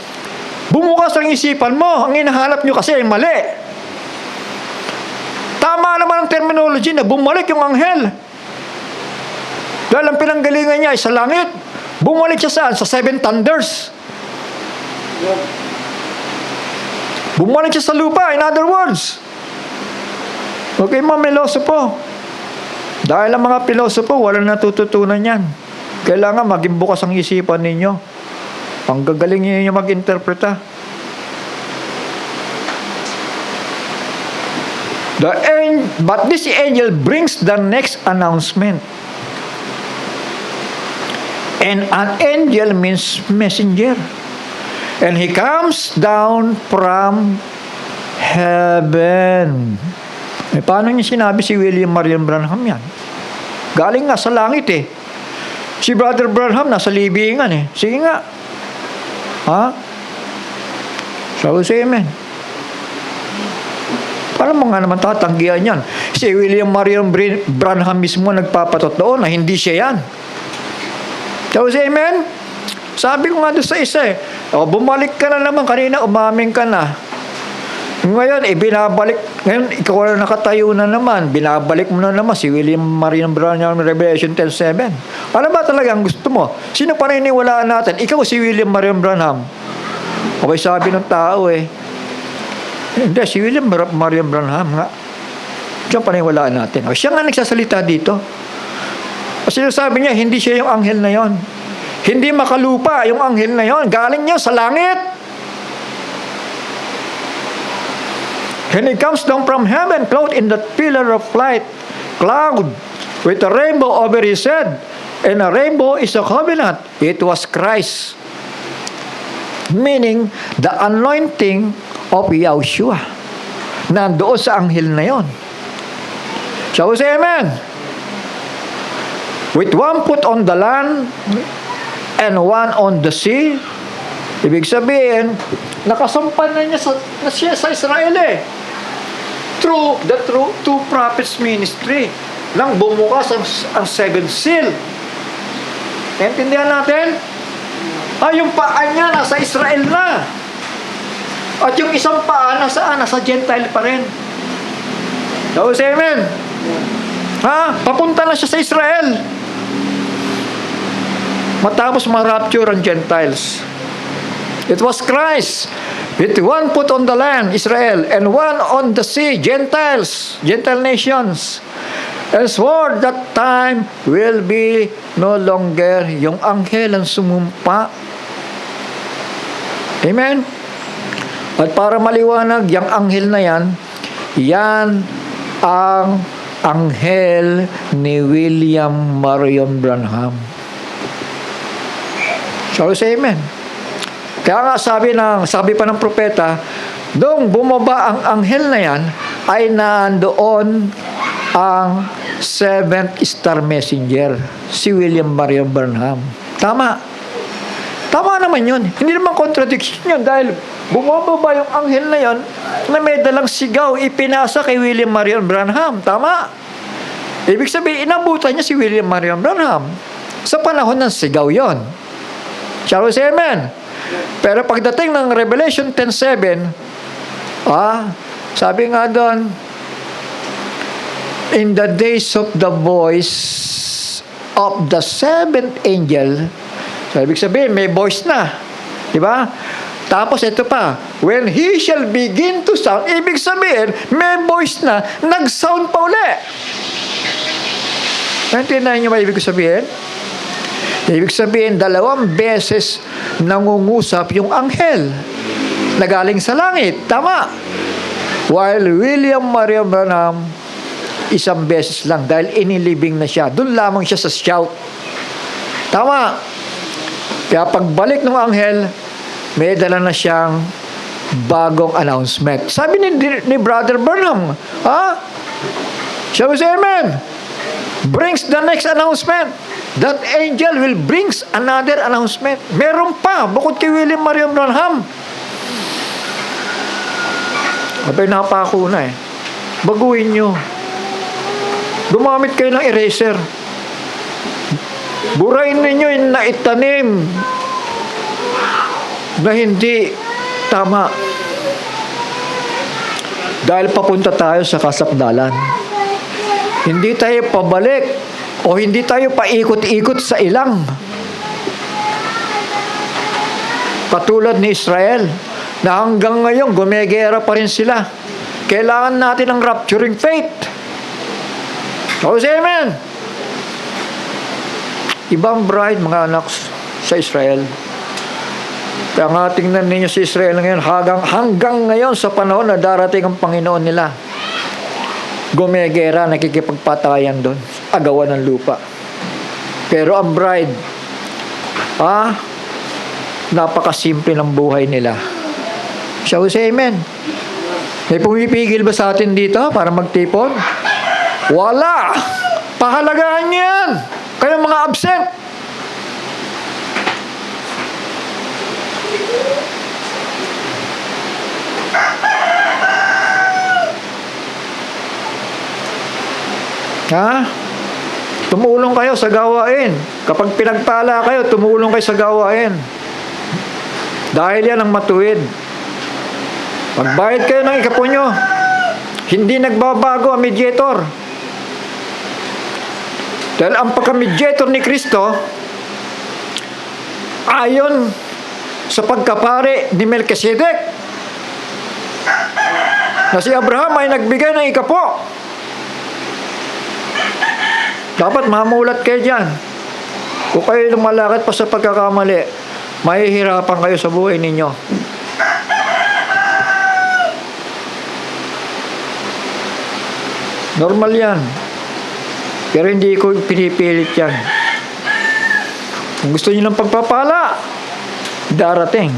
bumukas ang isipan mo. Ang hinahanap nyo kasi ay mali. Tama naman ang terminology na bumalik yung anghel. Dahil ang pinanggalingan niya ay sa langit. Bumalik siya saan? Sa seven thunders. Bumalik siya sa lupa, in other words. Okay, mga pilosopo. Dahil ang mga pilosopo, walang natututunan yan. Kailangan maging bukas ang isipan ninyo. Ang gagaling ninyo mag-interpreta. But this angel brings the next announcement. And an angel means messenger. And he comes down from heaven. Paano niya sinabi si William Marion Branham yan? Galing nga sa langit eh. Si Brother Branham nasa libingan eh. Sige nga. Ha? So say amen. Paano mo nga naman tatanggihan yan? Si William Marion Branham mismo nagpapatotoo na hindi siya yan. So say amen. Sabi ko nga doon sa isa eh. Bumalik ka na naman. Kanina umamin ka na. Ngayon, binabalik. Ngayon, ikaw na nakatayo na naman. Binabalik mo na naman si William Marion Branham, Revelation 10:7. Ano ba talaga ang gusto mo? Sino paniniwalaan natin? Ikaw si William Marion Branham. Okay, sabi ng tao eh. Hindi, si William Marion Branham nga. Siya paniniwalaan natin. O, siya nga nagsasalita dito. Kasi sabi niya, hindi siya yung anghel na yon. Hindi makalupa yung anghel na yon. Galing niya sa langit. And he comes down from heaven, clothed in that pillar of light, cloud, with a rainbow over his head. And a rainbow is a covenant. It was Christ. Meaning, the anointing of Yahushua. Nandoon sa anghel na yon. Shall we say amen? With one foot on the land and one on the sea. Ibig sabihin, nakasampan na niya sa Israel eh. Through the two prophets ministry nang bumukas ang seventh seal. Naintindihan natin? Yung paa niya nasa Israel na. At yung isang paa nasa Gentile pa rin. So, say amen. Papunta na siya sa Israel. Matapos ma-rapture ang Gentiles. It was Christ. With one foot on the land, Israel, and one on the sea, Gentiles, Gentile nations. And swore that time will be no longer. Yung anghel ang sumumpa. Amen? At para maliwanag, yung anghel na yan ang anghel ni William Marion Branham. Shall we say amen? Kaya nga sabi pa ng propeta, doong bumaba ang anghel na yan, ay nandoon ang seventh star messenger, si William Marion Branham. Tama. Tama naman yun. Hindi naman contradiction yun dahil bumababa yung anghel na yun na may dalang sigaw ipinasa kay William Marion Branham. Tama. Ibig sabihin, inabutan niya si William Marion Branham sa panahon ng sigaw yon. Shall we say amen? Pero pagdating ng Revelation 10:7, sabi nga doon, in the days of the voice of the seventh angel, so ibig sabihin, may voice na. Diba? Tapos ito pa, when he shall begin to sound, ibig sabihin, may voice na, nag-sound pa uli. Naintindihan niyo ba ibig sabihin? Ibig sabihin, 2 beses nangungusap yung anghel na galing sa langit. Tama. While William Marion Branham, 1 beses lang dahil inilibing na siya. Doon lamang siya sa shout. Tama. Kaya pagbalik ng anghel, may dala na siyang bagong announcement. Sabi ni Brother Branham, shall we say amen? Brings the next announcement. That angel will brings another announcement. Meron pa, bukod kay William Marion Branham. Abay, napako na eh. Baguhin nyo. Gumamit kayo ng eraser. Burahin ninyo yung naitanim na hindi tama. Dahil papunta tayo sa kasakdalan. Hindi tayo pabalik o hindi tayo paikot-ikot sa ilang. Katulad ni Israel, na hanggang ngayon gumegera pa rin sila. Kailangan natin ng rapturing faith. So, say amen. Ibang bride, mga anak, sa Israel. Kaya nga tingnan ninyo si Israel ngayon, hanggang ngayon sa panahon na darating ang Panginoon nila. Gumegera, nakikipagpatayan doon. Agawan ng lupa. Pero ang bride, napakasimple ng buhay nila. Shall we say amen? May pumipigil ba sa atin dito para magtipon? Wala! Pahalagahan niyo yan! Kayong mga absent! Tumulong kayo sa gawain. Kapag pinagpala kayo, tumulong kayo sa gawain. Dahil yan ang matuwid. Magbayad kayo ng ikapo nyo. Hindi nagbabago ang mediator. Dahil ang pagka-mediator ni Kristo, ayon sa pagkapare ni Melchizedek, na si Abraham ay nagbigay ng ikapo. Dapat mamulat kayo dyan. Kung kayo lumalakad pa sa pagkakamali, mahihirapan kayo sa buhay ninyo. Normal yan. Pero hindi ko pinipilit yan. Kung gusto nyo ng pagpapala, darating.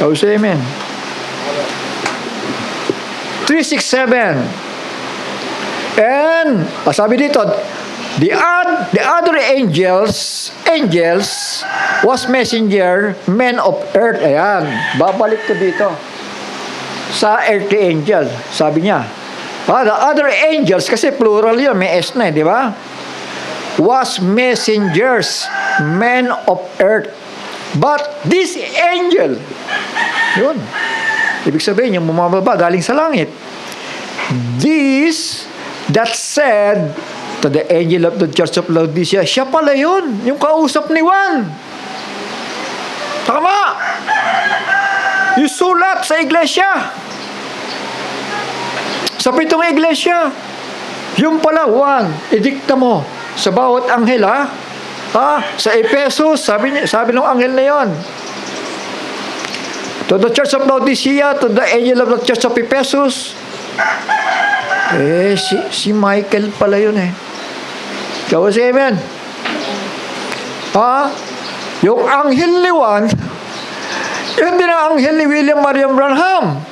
Oh, say amen. 367. And, sabi dito, the other angels was messenger, men of earth. Ayan, babalik ko dito. Sa earthly angel, sabi niya. The other angels, kasi plural yun, may S na, di ba? Was messengers, men of earth. But this angel, yun. Ibig sabihin, yung bumababa galing sa langit. This that said to the angel of the church of Laodicea, siya pala yun, yung kausap ni Juan. Tama! Yung sulat sa iglesia. Sa 7 iglesia. Yung pala, Juan, idikta mo sa bawat anghel, sa Ephesus, sabi ng anghel na yon. To the church of Laodicea, to the angel of the church of Ephesus. Si Michael pala yun eh. Kaya si amen. Yung anghel ni Juan, yun din ang anghel ni William Marion Branham.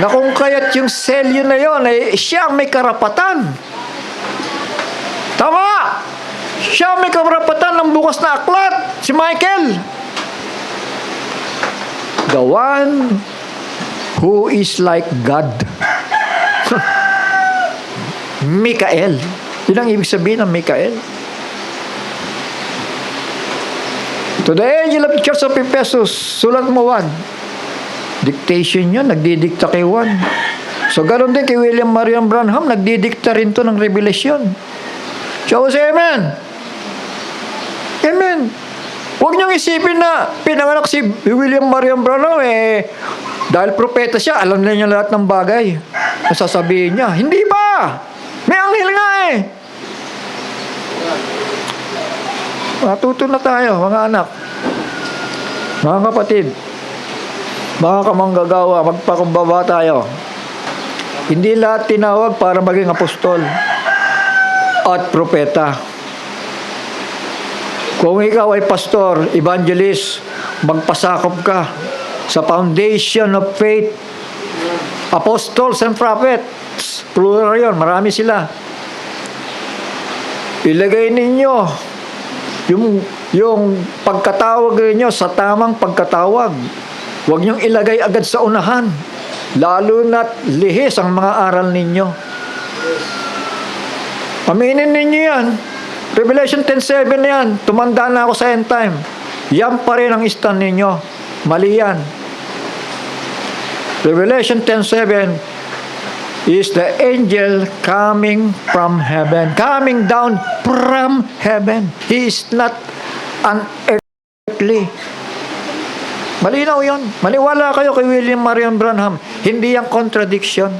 Na kung kaya't yung selyo na yun, siya ang may karapatan. Tama! Siya ang may karapatan ng bukas na aklat. Si Michael. The one who is like God. Mikael. Yun ang ibig sabihin ng Mikael. To the angel of the church of Ephesus, sulat mo 1. Dictation yun, nagdidikta kay 1. So, ganoon din kay William Marion Branham, nagdidikta rin to ng revelation. So, say amen. Amen. Huwag niyong isipin na pinanganak si William Marion Branham dahil propeta siya, alam na niya lahat ng bagay. Masasabihin niya, hindi ba? May anghel nga Matuto na tayo, mga anak. Mga kapatid, mga kamanggagawa, magpakumbaba tayo. Hindi lahat tinawag para maging apostol at propeta. Kung ikaw ay pastor, evangelist, magpasakop ka sa foundation of faith. Apostles and prophets, plural yun, marami sila. Ilagay ninyo yung pagkatawag ninyo sa tamang pagkatawag. Huwag niyong ilagay agad sa unahan, lalo na't lihis ang mga aral ninyo. Aminin ninyo yan. Revelation 10:7 yan. Tumanda na ako sa end time. Yan pa rin ang stand ninyo. Mali yan. Revelation 10:7 is the angel coming from heaven, coming down from heaven. He is not an earthly. Malinaw yun. Maniwala kayo kay William Marion Branham. Hindi yan contradiction.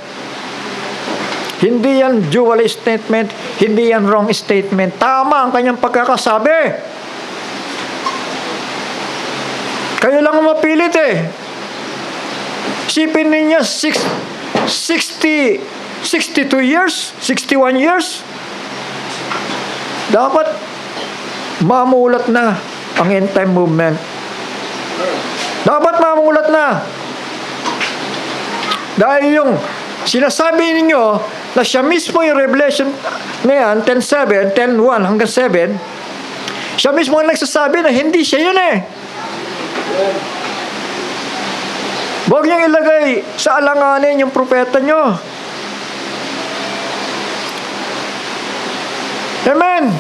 Hindi yan dual statement. Hindi yan wrong statement. Tama ang kanyang pagkakasabi. Kayo lang ang mapilit eh. Isipin ninyo, 62 years, 61 years. Dapat mamulat na ang end time movement. Dapat mamulat na. Dahil yung sinasabi ninyo na siya mismo yung Revelation na yan, 10:7, 10:1 hanggang 7, siya mismo ang nagsasabi na hindi siya yun eh. Huwag niyang ilagay sa alanganin yung propeta nyo. Amen.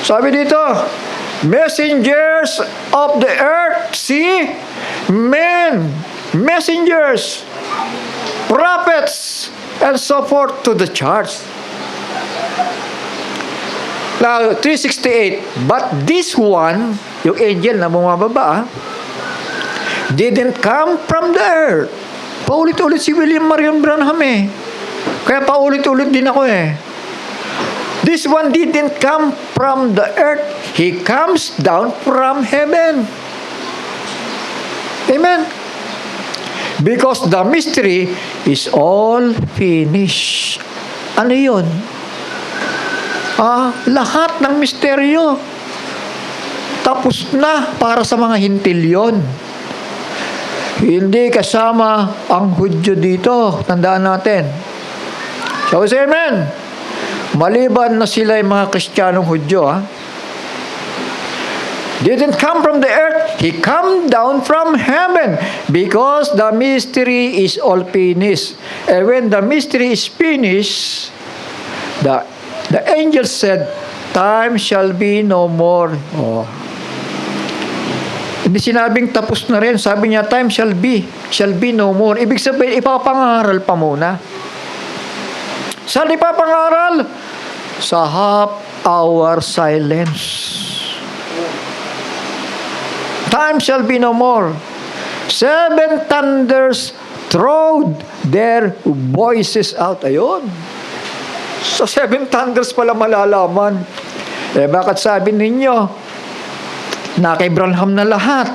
Sabi dito, messengers of the earth, see? Men, messengers, prophets, and so forth to the church. Now, 368, but this one, yung angel na bumababa, didn't come from the earth. Paulit-ulit si William Marion Branham eh. Kaya paulit-ulit din ako eh. This one didn't come from the earth. He comes down from heaven. Amen. Because the mystery is all finished. Ano yun? Lahat ng misteryo. Tapos na para sa mga hintil yun. Hindi kasama ang Hudyo dito. Tandaan natin. So, say amen. Maliban na sila yung mga Kristiyanong Hudyo, didn't come from the earth. He come down from heaven because the mystery is all finished. And when the mystery is finished, the angel said, time shall be no more. Hindi sinabing tapos na rin. Sabi niya, time shall be no more. Ibig sabihin, ipapangaral pa muna. Saan ipapangaral? Sa half-hour silence. Time shall be no more. 7 thunders throwed their voices out. Ayun. Sa 7 thunders pala malalaman. Bakit sabi ninyo, na kay Branham na lahat?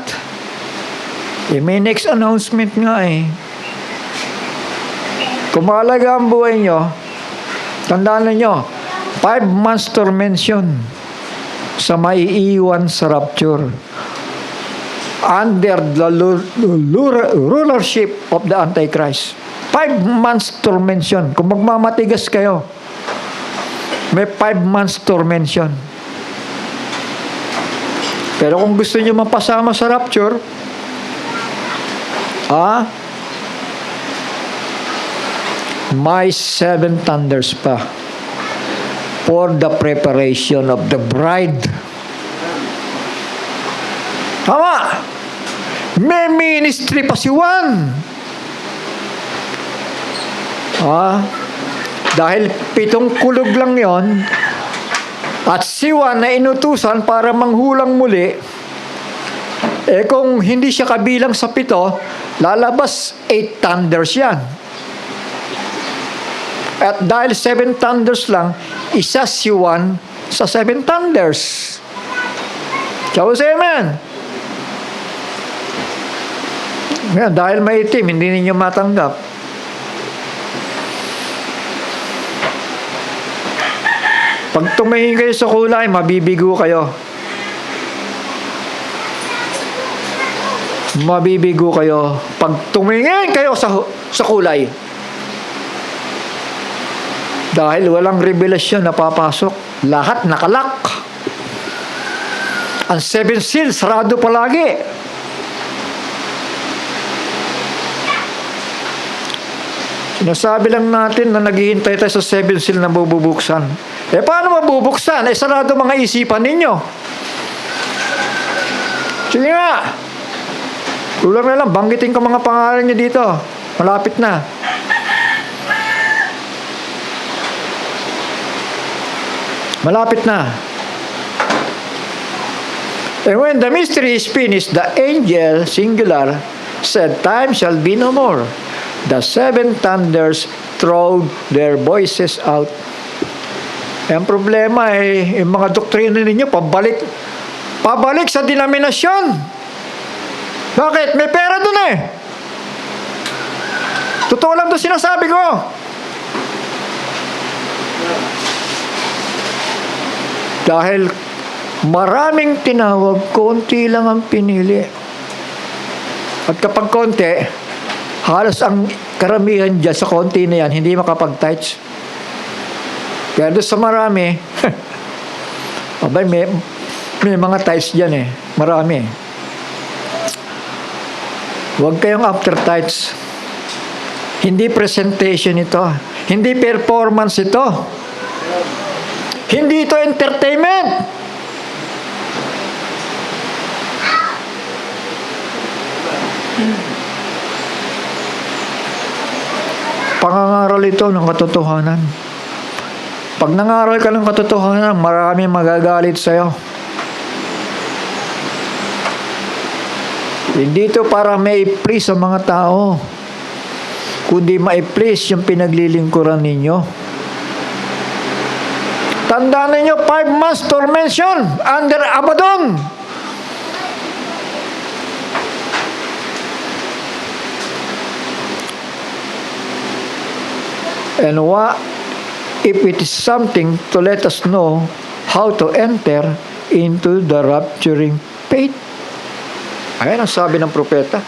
May next announcement nga eh. Kung mahalaga ang buhay nyo, tandaan ninyo, 5 months tormention sa maiiwan sa rapture under the rulership of the Antichrist. 5 months tormention. Kung magmamatigas kayo, may 5 months tormention. Pero kung gusto nyo mapasama sa rapture, may 7 thunders pa for the preparation of the bride. Tama! May ministry pa si Juan. Dahil 7 kulog lang yon, at si Juan na inutusan para manghulang muli, kung hindi siya kabilang sa 7, lalabas 8 thunders yan. At dahil 7 thunders lang, isa si Juan sa 7 thunders. Shall we say amen? Ngayon, dahil maitim, hindi ninyo matanggap. Pag tumingin kayo sa kulay, mabibigo kayo. Mabibigo kayo. Pag tumingin kayo sa kulay. Dahil walang revelasyon na papasok. Lahat nakalak. Ang 7 seals, sarado palagi. Sinasabi lang natin na naghihintay tayo sa 7 seal na bubuksan. Paano mabubuksan? Sarado mga isipan ninyo. Sige nga. Kulang na lang, banggitin ko mga pangalan niyo dito. Malapit na. Malapit na. And when the mystery is finished, the angel, singular, said, time shall be no more. The seven thunders throw their voices out. Ang problema yung mga doktrina ninyo, pabalik sa denominasyon. Bakit? May pera dun eh. Totoo lang to sinasabi ko. Dahil maraming tinawag, konti lang ang pinili. At kapag konti, halos ang karamihan dyan sa konti na yan, hindi makapag-tithes. Kaya doon sa marami, abay, may mga tithes dyan eh. Marami. Huwag kayong after tithes. Hindi presentation ito. Hindi performance ito. Hindi ito entertainment. Pangangaral ito ng katotohanan. Pag nangaral ka ng katotohanan, marami magagalit sa'yo. Hindi ito para mai-please sa mga tao, kundi ma-please yung pinaglilingkuran ninyo. Tandaan ninyo, 5 months tormention under Abaddon. And what if it is something to let us know how to enter into the rapturing faith? Ayan ang sabi ng propeta.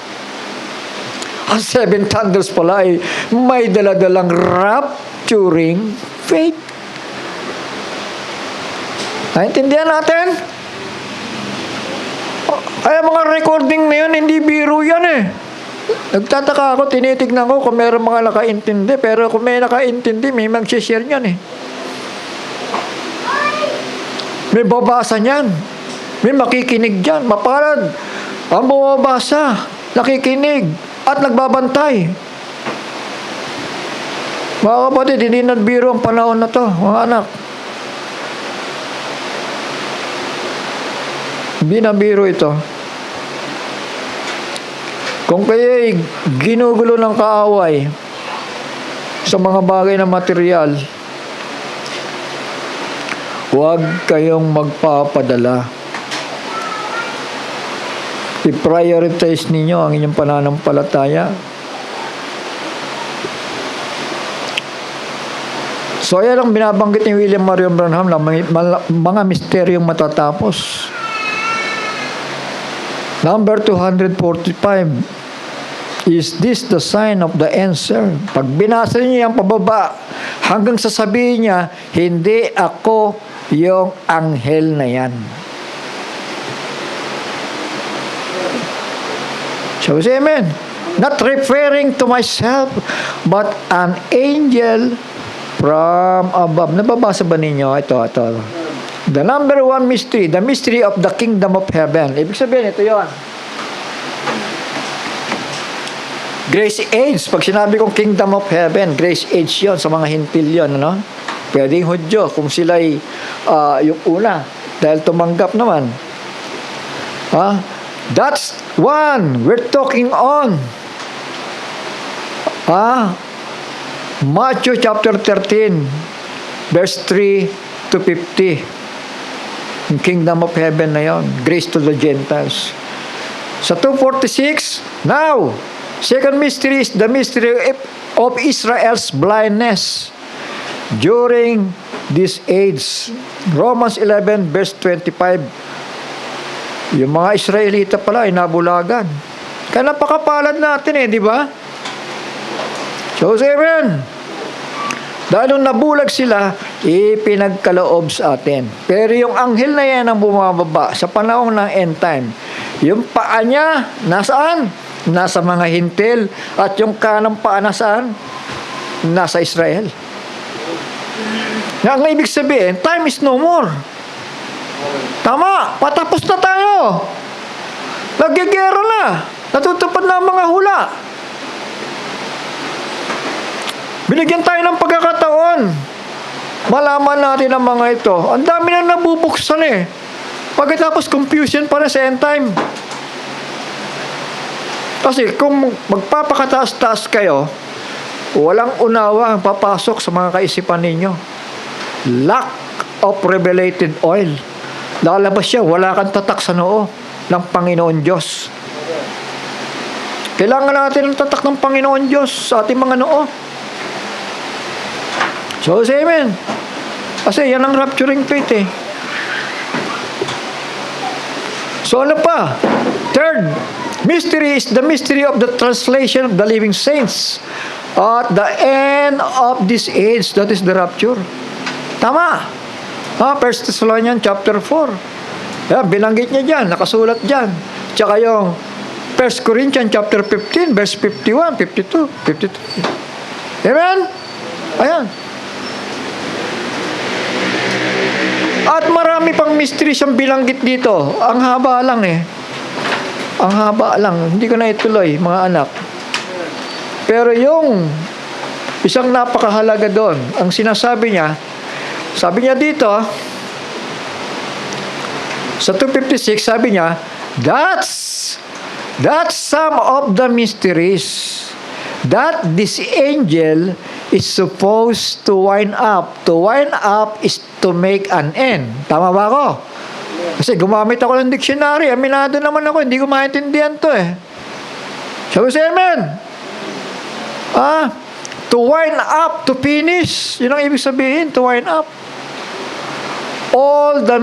Ang 7 thunders pala ay may daladalang rapturing faith. Naintindihan natin? Ay, mga recording na yun, hindi biro yan eh. Nagtataka ako, tinitignan ko kung meron mga nakaintindi, pero kung may nakaintindi, may mag-share niyan eh. May babasa niyan. May makikinig dyan. Mapalad. Ang bumabasa, nakikinig, at nagbabantay. Mga kapatid, hindi nagbiro ang panahon na to, mga anak. Hindi na biro ito. Kung kayo'y ginugulo ng kaaway sa mga bagay na material, huwag kayong magpapadala. I-prioritize ninyo ang inyong pananampalataya. So, ayan ang binabanggit ni William Marion Branham na mga misteryong matatapos. Number 245. Is this the sign of the answer? Pag binasa niyo yung pababa, hanggang sasabihin niya, hindi ako yung anghel na yan. So, say amen. Not referring to myself, but an angel from above. Nababasa ba ninyo? Ito. The number 1 mystery, the mystery of the kingdom of heaven. Ibig sabihin, ito yon. Grace age. Pag sinabi kong kingdom of heaven, grace age yon sa mga hintil yon, ano? Pwedeng Hudyo, kung sila'y yung una, dahil tumanggap naman. That's one we're talking on. Matthew chapter 13, verse 3 to 50. Yung kingdom of heaven na yon, grace to the Gentiles. Sa 246, now, second mystery is the mystery of Israel's blindness during this age. Romans 11 verse 25. Yung mga Israelita pala ay nabulagan. Kaya napakapalad natin eh, di ba? So, amen. Dahil nung nabulag sila, ipinagkaloob sa atin. Pero yung anghel na yan ang bumababa sa panahon ng end time. Yung paa niya, nasaan? Nasa mga hintil. At yung kanang paa nasaan? Nasa Israel. Ang ibig sabihin, time is no more. Tama, patapos na tayo. Nagigera na. Natutupad na ang mga hula. Binigyan tayo ng pagkakataon malaman natin ang mga ito. Ang dami na nabubuksan eh. Pagkatapos confusion pa na sa end time. Kasi kung magpapakataas-taas kayo, walang unawa ang papasok sa mga kaisipan ninyo. Lack of revelated oil. Lalabas siya, wala kang tatak sa noo ng Panginoon Diyos. Kailangan natin ng tatak ng Panginoon Diyos sa ating mga noo. So, say amen. Kasi yan ang rapturing faith eh. So, ano pa? Third, mystery is the mystery of the translation of the living saints at the end of this age, that is the rapture. Tama. 1 Thessalonians chapter 4. Yan, binanggit niya dyan, nakasulat dyan. Tsaka yung 1 Corinthians chapter 15, verse 51, 52, 53. Amen? Ayan. At marami pang mystery siyang bilanggit dito. Ang haba lang eh. Ang haba lang. Hindi ko na ituloy, mga anak. Pero yung isang napakahalaga doon, ang sinasabi niya, sabi niya dito, sa 256, sabi niya, that's some of the mysteries that this angel is supposed to wind up. To wind up is to make an end. Tama ba ako? Kasi gumamit ako ng dictionary. Aminado naman ako, hindi ko maintindihan to eh. Sabi si amen. To wind up, to finish. Yun ang ibig sabihin, to wind up. All the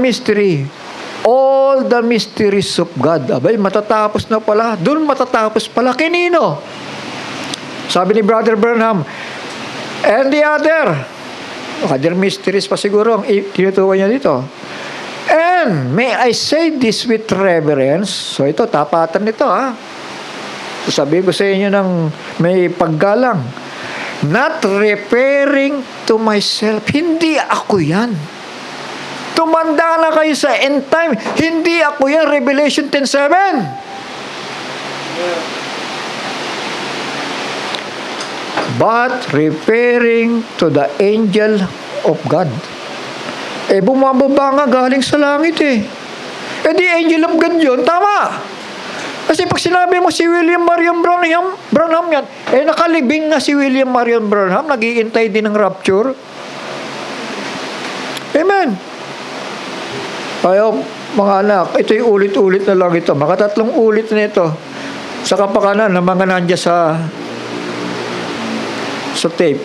mysteries of God. Abay, matatapos na pala. Doon matatapos pala. Kinino? Sabi ni Brother Branham, and the other mysteries pa siguro ang tinutukoy niya dito. And may I say this with reverence? So ito, tapatan nito ha. So sabihin ko sa inyo ng may paggalang. Not referring to myself. Hindi ako yan. Tumanda na kayo sa end time. Hindi ako yan. Revelation 10:7. But referring to the angel of God. Bumababa nga galing sa langit eh. Di angel of God yun. Tama. Kasi pag sinabi mo si William Marion Branham yan, nakalibing na si William Marion Branham, nag-iintay din ng rapture. Amen. Kaya mga anak, ito yung ulit-ulit na lang ito. Makatatlong ulit na ito. Sa kapakanan ng mga nandiyan sa tape.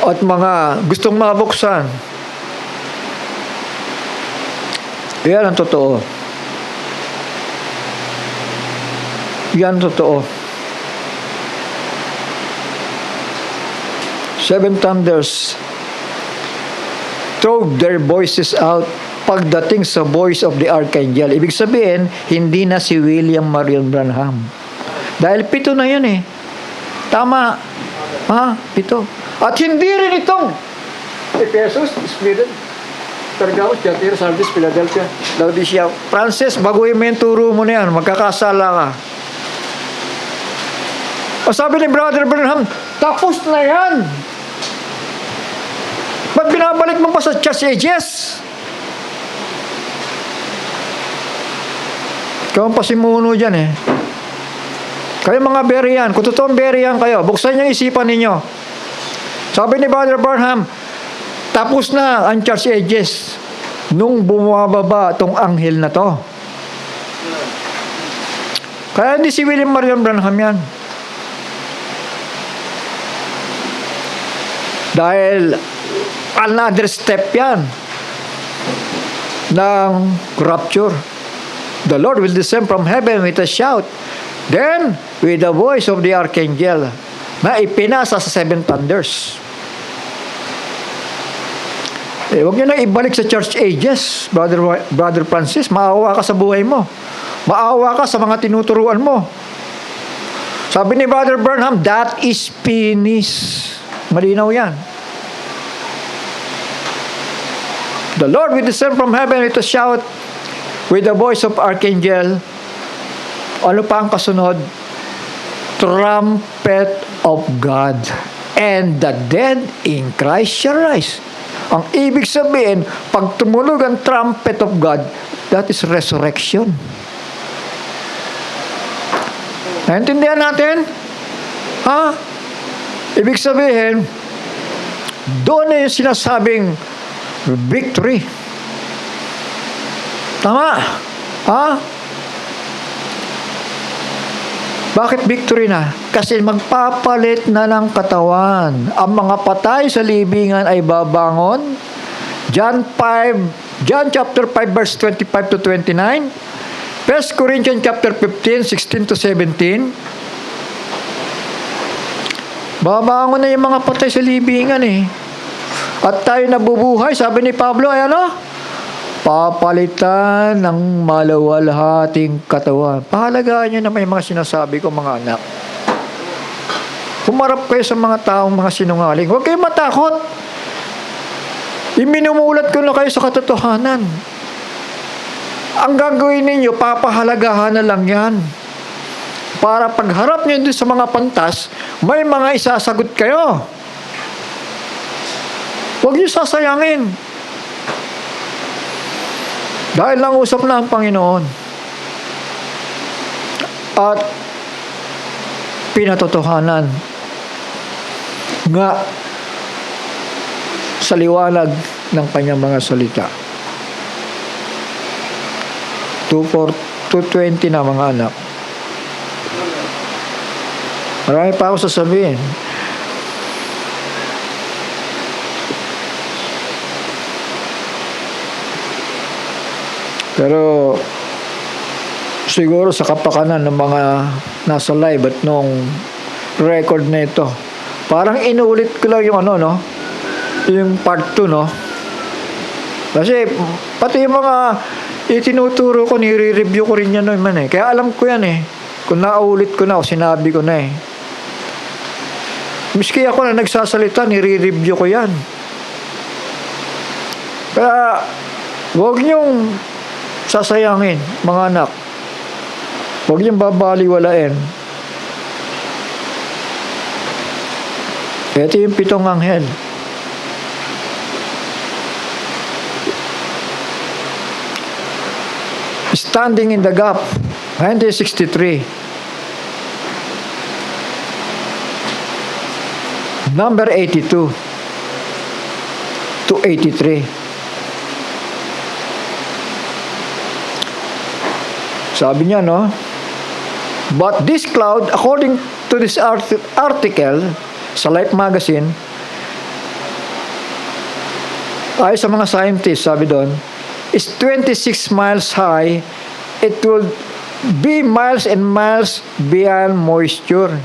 At mga gustong mabuksan. Yan ang totoo. Yan totoo. 7 thunders throw their voices out pagdating sa voice of the archangel. Ibig sabihin, hindi na si William Marion Branham. Dahil 7 na yan eh. Tama. 7. At hindi rin itong Ephesus, Sweden, Pergamos, Thyatira, Sardis, Philadelphia, Laodicea. Francis, baguhin mo yung turo mo na yan. Magkakasala ka. O sabi ni Brother Branham, tapos na yan. Ba't binabalik mo pa sa church ages? Ikaw ang pasimuno dyan eh. Kayo mga Berean, kung totoong Berean kayo, buksan yung isipan ninyo. Sabi ni Brother Branham, tapos na ang church ages nung bumababa tong anghel na to. Kaya hindi si William Marion Branham yan. Dahil another step yan ng rapture. The Lord will descend from heaven with a shout. Then, with the voice of the archangel, na ipinasa sa 7 thunders. Huwag nyo na ibalik sa church ages, Brother Francis. Maawa ka sa buhay mo. Maawa ka sa mga tinuturuan mo. Sabi ni Brother Branham, that is finished. Malinaw yan. The Lord will descend from heaven with a shout, with the voice of archangel. Ano pa ang kasunod? Trumpet of God. and the dead in Christ shall rise. Ang ibig sabihin, pag tumunog ang trumpet of God, that is resurrection. Naintindihan natin? Ha? Ibig sabihin, doon na yung sinasabing victory. Tama? Ha? Bakit victory na? Kasi magpapalit na ng katawan. Ang mga patay sa libingan ay babangon. John chapter 5 verse 25 to 29. 1 Corinthians chapter 15, 16 to 17. Babangon na yung mga patay sa libingan eh. At tayo nabubuhay, sabi ni Pablo, ay ano? Papalitan ng malawalhating katawan. Pahalagaan nyo naman yung mga sinasabi ko, mga anak. Humarap kayo sa mga taong mga sinungaling. Huwag kayong matakot. Iminumulat ko na kayo sa katotohanan. Ang gagawin ninyo, papahalagahan na lang yan. Para pagharap nyo din sa mga pantas, may mga isasagot kayo. Huwag nyo sasayangin. Dahil lang usap na ang Panginoon. At pinatotohanan nga sa liwanag ng kanyang mga salita. 2:20 na mga anak. Marami pa ako sasabihin. Pero siguro sa kapakanan ng mga nasa live at nung record na ito, parang inuulit ko lang yung ano, no? Yung part 2, no? Kasi pati yung mga itinuturo ko, nire-review ko rin yan naman eh. Kaya alam ko yan eh. Kung naulit ko na o sinabi ko na eh. Miski ako na nagsasalita, nire-review ko yan. Kaya huwag niyong sasayangin, mga anak. Huwag niyong babaliwalain. Ito yung 7 anghel. Standing in the gap, 1963. Number 82 to 83. Sabi niya, no? But this cloud, according to this article sa Life Magazine, ay sa mga scientists, sabi doon, is 26 miles high. It will be miles and miles beyond moisture.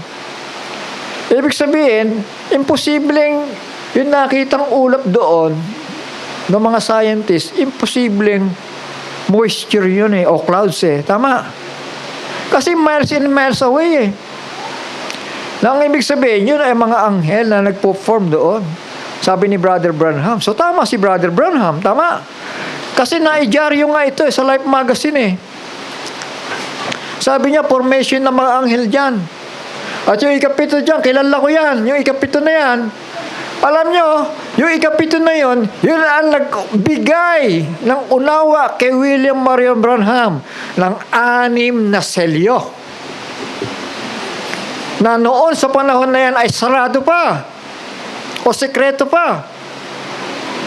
Ibig sabihin, imposibleng yung nakitang ulap doon ng mga scientists, imposibleng moisture yun eh, o clouds eh. Tama? Kasi miles and miles away eh. Nang ibig sabihin, yun ay mga anghel na nagpo-form doon. Sabi ni Brother Branham. So tama si Brother Branham, tama? Kasi naidyaryo nga ito eh, sa Life Magazine eh. Sabi niya, formation ng mga anghel dyan. At yung ikapito dyan, kilala ko yan. Yung ikapito na yan, alam nyo, yung ikapito na yun, yun ang nagbigay ng unawa kay William Marion Branham ng 6 na selyo. Na noon sa panahon na yan ay sarado pa o sekreto pa.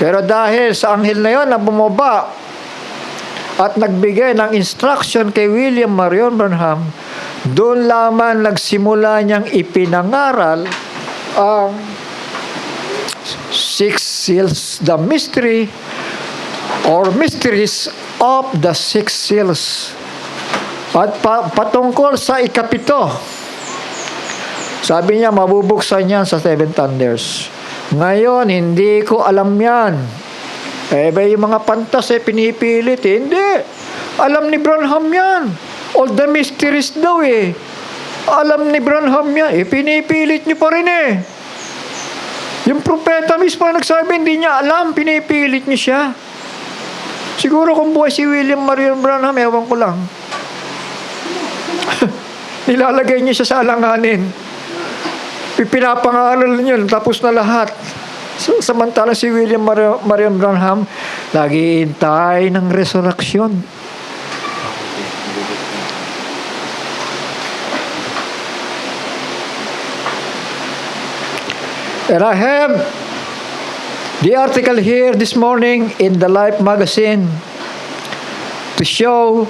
Pero dahil sa anghel na yun na bumaba at nagbigay ng instruction kay William Marion Branham, doon lamang nagsimula niyang ipinangaral ang 6 seals, the mystery or mysteries of the 6 seals. At patungkol sa ikapito, sabi niya, mabubuksan yan sa 7 thunders. Ngayon, hindi ko alam yan. Eh, ba yung mga pantas eh, pinipilit eh. Hindi. Alam ni Branham yan. All the mysteries daw eh. Alam ni Branham yan. Eh, pinipilit niyo pa rin eh. Yung propeta mismo na nagsabi, hindi niya alam, pinipilit niya siya. Siguro kung buhay si William Marion Branham, ewan ko lang. Nilalagay niya siya sa alanganin. Pinapangaral yun, tapos na lahat. Samantalang si William Marion Branham, naghihintay ng resurrection. And I have the article here this morning in the Life magazine to show.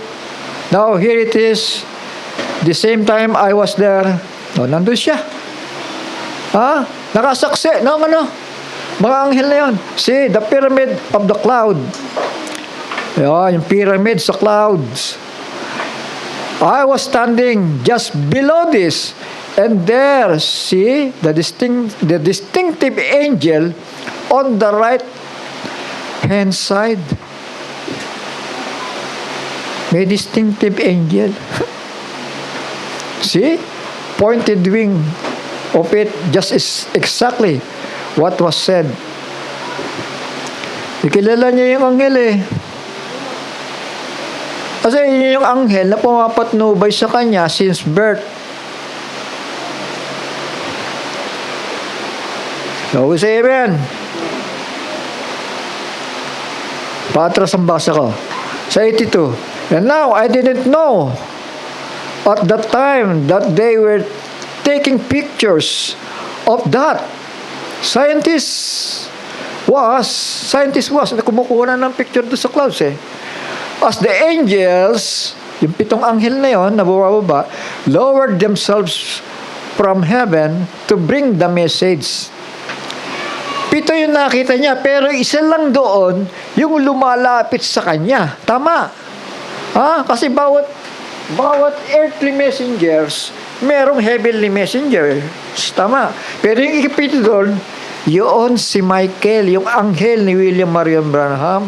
Now here it is. The same time I was there. Nandun siya. Nakasaksi ng mga anghel na yun. See, the pyramid of the cloud. Yung pyramid sa clouds. I was standing just below this. And there, see, the distinctive angel on the right hand side. May distinctive angel. See? Pointed wing of it just is exactly what was said. Ikilala niya yung anghel eh. Kasi yun yung anghel na pumapatnubay sa kanya since birth. So we say amen. Patras ang basa ko. Sa 82. And now, I didn't know at that time that they were taking pictures of that. Scientist was, na kumukuha na ng picture doon sa clouds eh. As the angels, yung 7 anghel na yon na bumababa, lowered themselves from heaven to bring the message. 7 yung nakita niya, pero isa lang doon yung lumalapit sa kanya. Tama. Kasi bawat earthly messengers, merong heavenly messengers. Tama. Pero yung ikapito doon, yun si Michael, yung anghel ni William Marion Branham.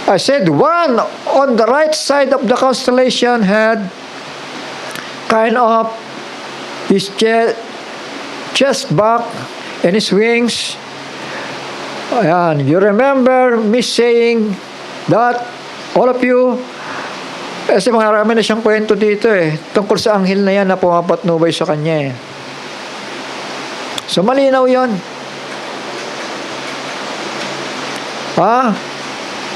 I said, one on the right side of the constellation had kind of his chest back and his wings. Ayan, you remember me saying that, all of you, kasi marami na siyang kwento dito eh, tungkol sa anghel na yan na pumapatnubay sa kanya eh. So, malinaw yun.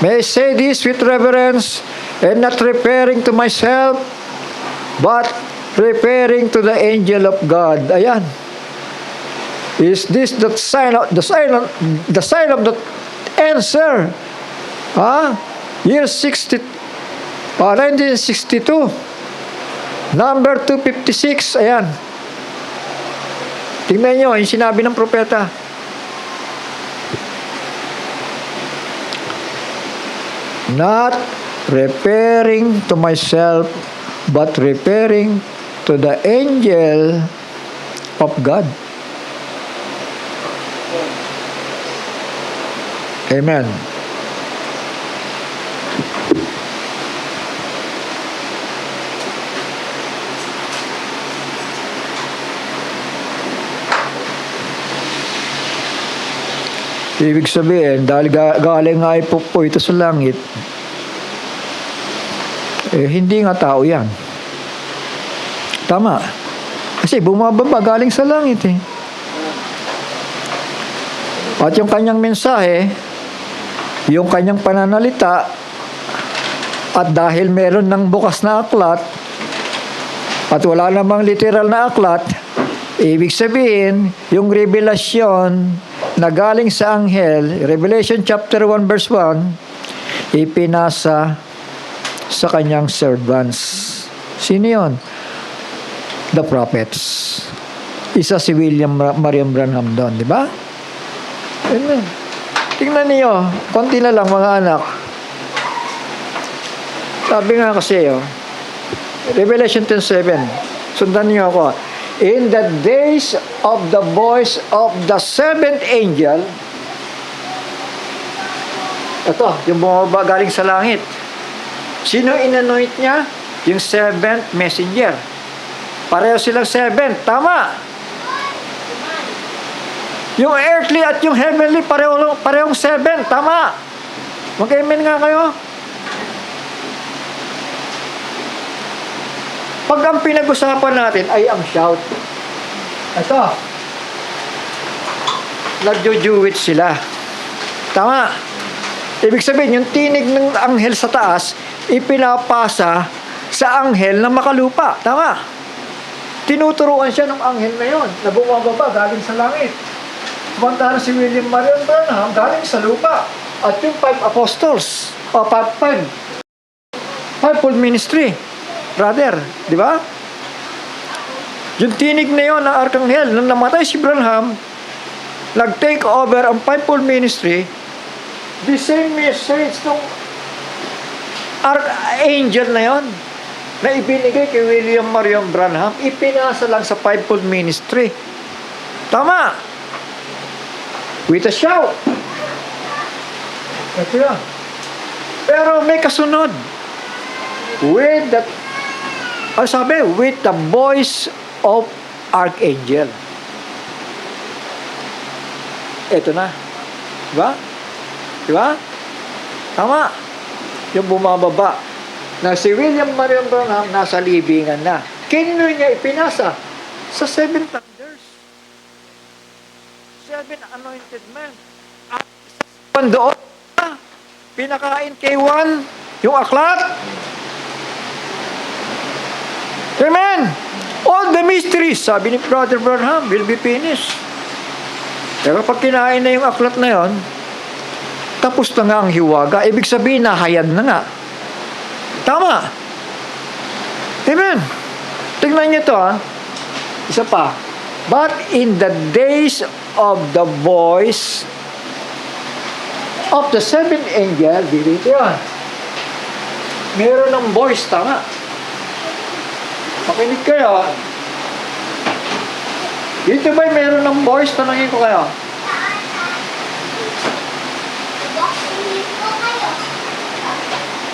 May I say this with reverence and not referring to myself, but referring to the angel of God. Ayan. Is this the sign of the answer? Year 1962. Number 256. Ayan. Tingnan nyo, yung sinabi ng propeta. Not referring to myself, but referring to the angel of God. Amen. Ibig sabihin, dahil galing nga po ito sa langit, hindi nga tao yan. Tama. Kasi bumababa galing sa langit eh. At yung kanyang mensahe, yung kanyang pananalita, at dahil meron ng bukas na aklat, at wala namang literal na aklat, ibig sabihin, yung revelasyon na galing sa anghel, Revelation chapter 1 verse 1, ipinasa sa kanyang servants. Sino yun? The prophets. Isa si William Marion Branham doon, di ba? Tingnan niyo, konti na lang mga anak. Sabi nga kasi, Revelation 10:7, sundan niyo ako. In the days of the voice of the seventh angel, ito, yung bumaba galing sa langit. Sino inanoint niya? Yung seventh messenger. Pareho silang seven. Tama. Yung earthly at yung heavenly, parehong seven. Tama. Mag-amen nga kayo. Pag ang pinag-usapan natin ay ang shout. Ito. Nagjujuwit sila. Tama. Ibig sabihin, yung tinig ng anghel sa taas, ipinapasa sa anghel na makalupa. Tama. Tinuturuan siya ng anghel na yon na bumababa galing sa langit. Samantala si William Marion Branham galing sa lupa. At yung 5 apostles, o 5-fold ministry, brother, di ba? Yung tinig na yon ng arkanghel, nung namatay si Branham, nag-take over ang 5-fold ministry, the same message ng archangel na yon na ibinigay kay William Marion Branham, ipinasa lang sa 5-fold ministry. Tama. With a shout. Ito yan. Pero may kasunod. With the, sabi, with the voice of archangel. Ito na. Diba? Diba? Tama. Yung bumababa. Na si William Marion Branham nasa libingan na. Kanino niya ipinasa? Sa 7 thunders. 7 anointed men. At isa doon, pinakain kay Juan yung aklat. Amen. All the mysteries, sabi ni Brother Branham, will be finished. Pero pag kinain na yung aklat na yon, tapos na nga ang hiwaga. Ibig sabihin, nahayag na nga. Tama. Amen. Tingnan niyo to, ha. Isa pa. But in the days of the voice of the 7th angel, dito yan. Meron ng voice, tama. Makinig kayo. Dito ba'y meron ng voice? Tanangin ko kayo.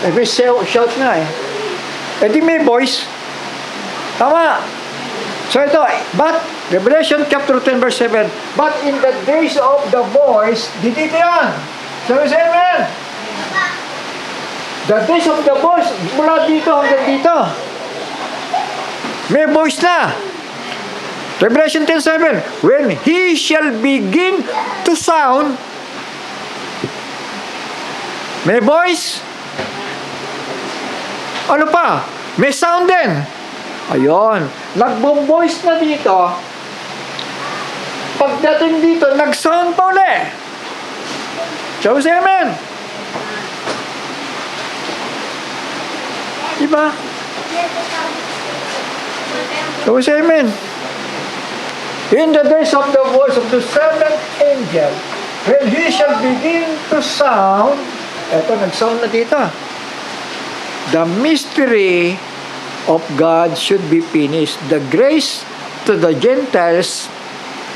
May shout nga eh. Eh di may voice. Tama. So ito, but, Revelation chapter 10 verse 7, but in the days of the voice, dito yan. Sabi sa amen. The days of the voice, mula dito hanggang dito. May voice na. Revelation 10:7, when he shall begin to sound, may voice. Ano pa? May sound din. Ayun. Nag-voice na dito. Pagdating dito, nag-sound pa ulit. Show say amen. Diba? Show say amen. In the days of the voice of the 7th angel, when he shall begin to sound, eto, nag-sound na dito. The mystery of God should be finished. The grace to the Gentiles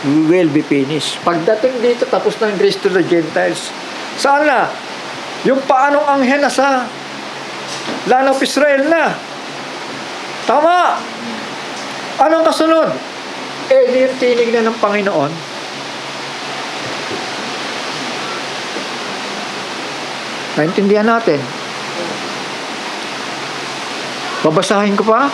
will be finished. Pagdating dito, tapos na ang grace to the Gentiles. Saan na? Yung paanong anghel na sa land of Israel na. Tama. Anong kasunod? Eh, di yung tinig na ng Panginoon. Naintindihan natin. Babasahin ko pa.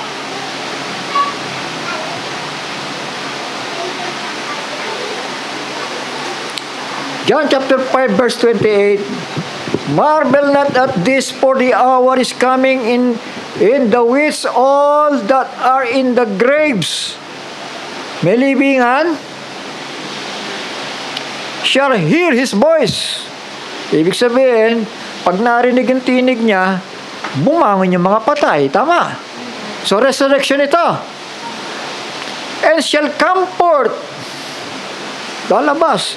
John chapter 5 verse 28. Marvel not at this, for the hour is coming in the which all that are in the graves, may libingan, shall hear his voice. Ibig sabihin, pag narinig ang tinig niya, bumangon yung mga patay. Tama. So, resurrection ito. And shall come forth, lalabas,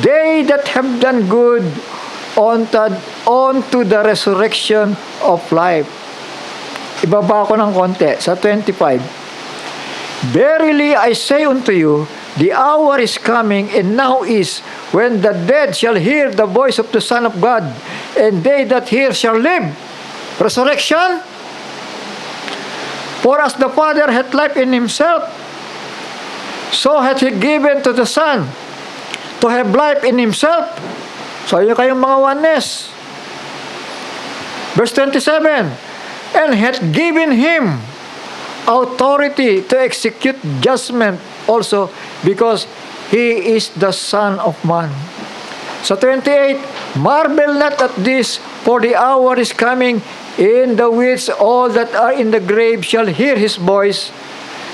they that have done good unto the resurrection of life. Ibaba ko ng konti sa 25. Verily I say unto you, the hour is coming, and now is, when the dead shall hear the voice of the Son of God, and they that hear shall live. Resurrection. For as the Father hath life in himself, so hath he given to the Son to have life in himself. So yun kayong mga oneness. Verse 27, and hath given him authority to execute judgment also, because he is the Son of Man. Sa 28, marvel not at this, for the hour is coming, in the which all that are in the grave shall hear his voice,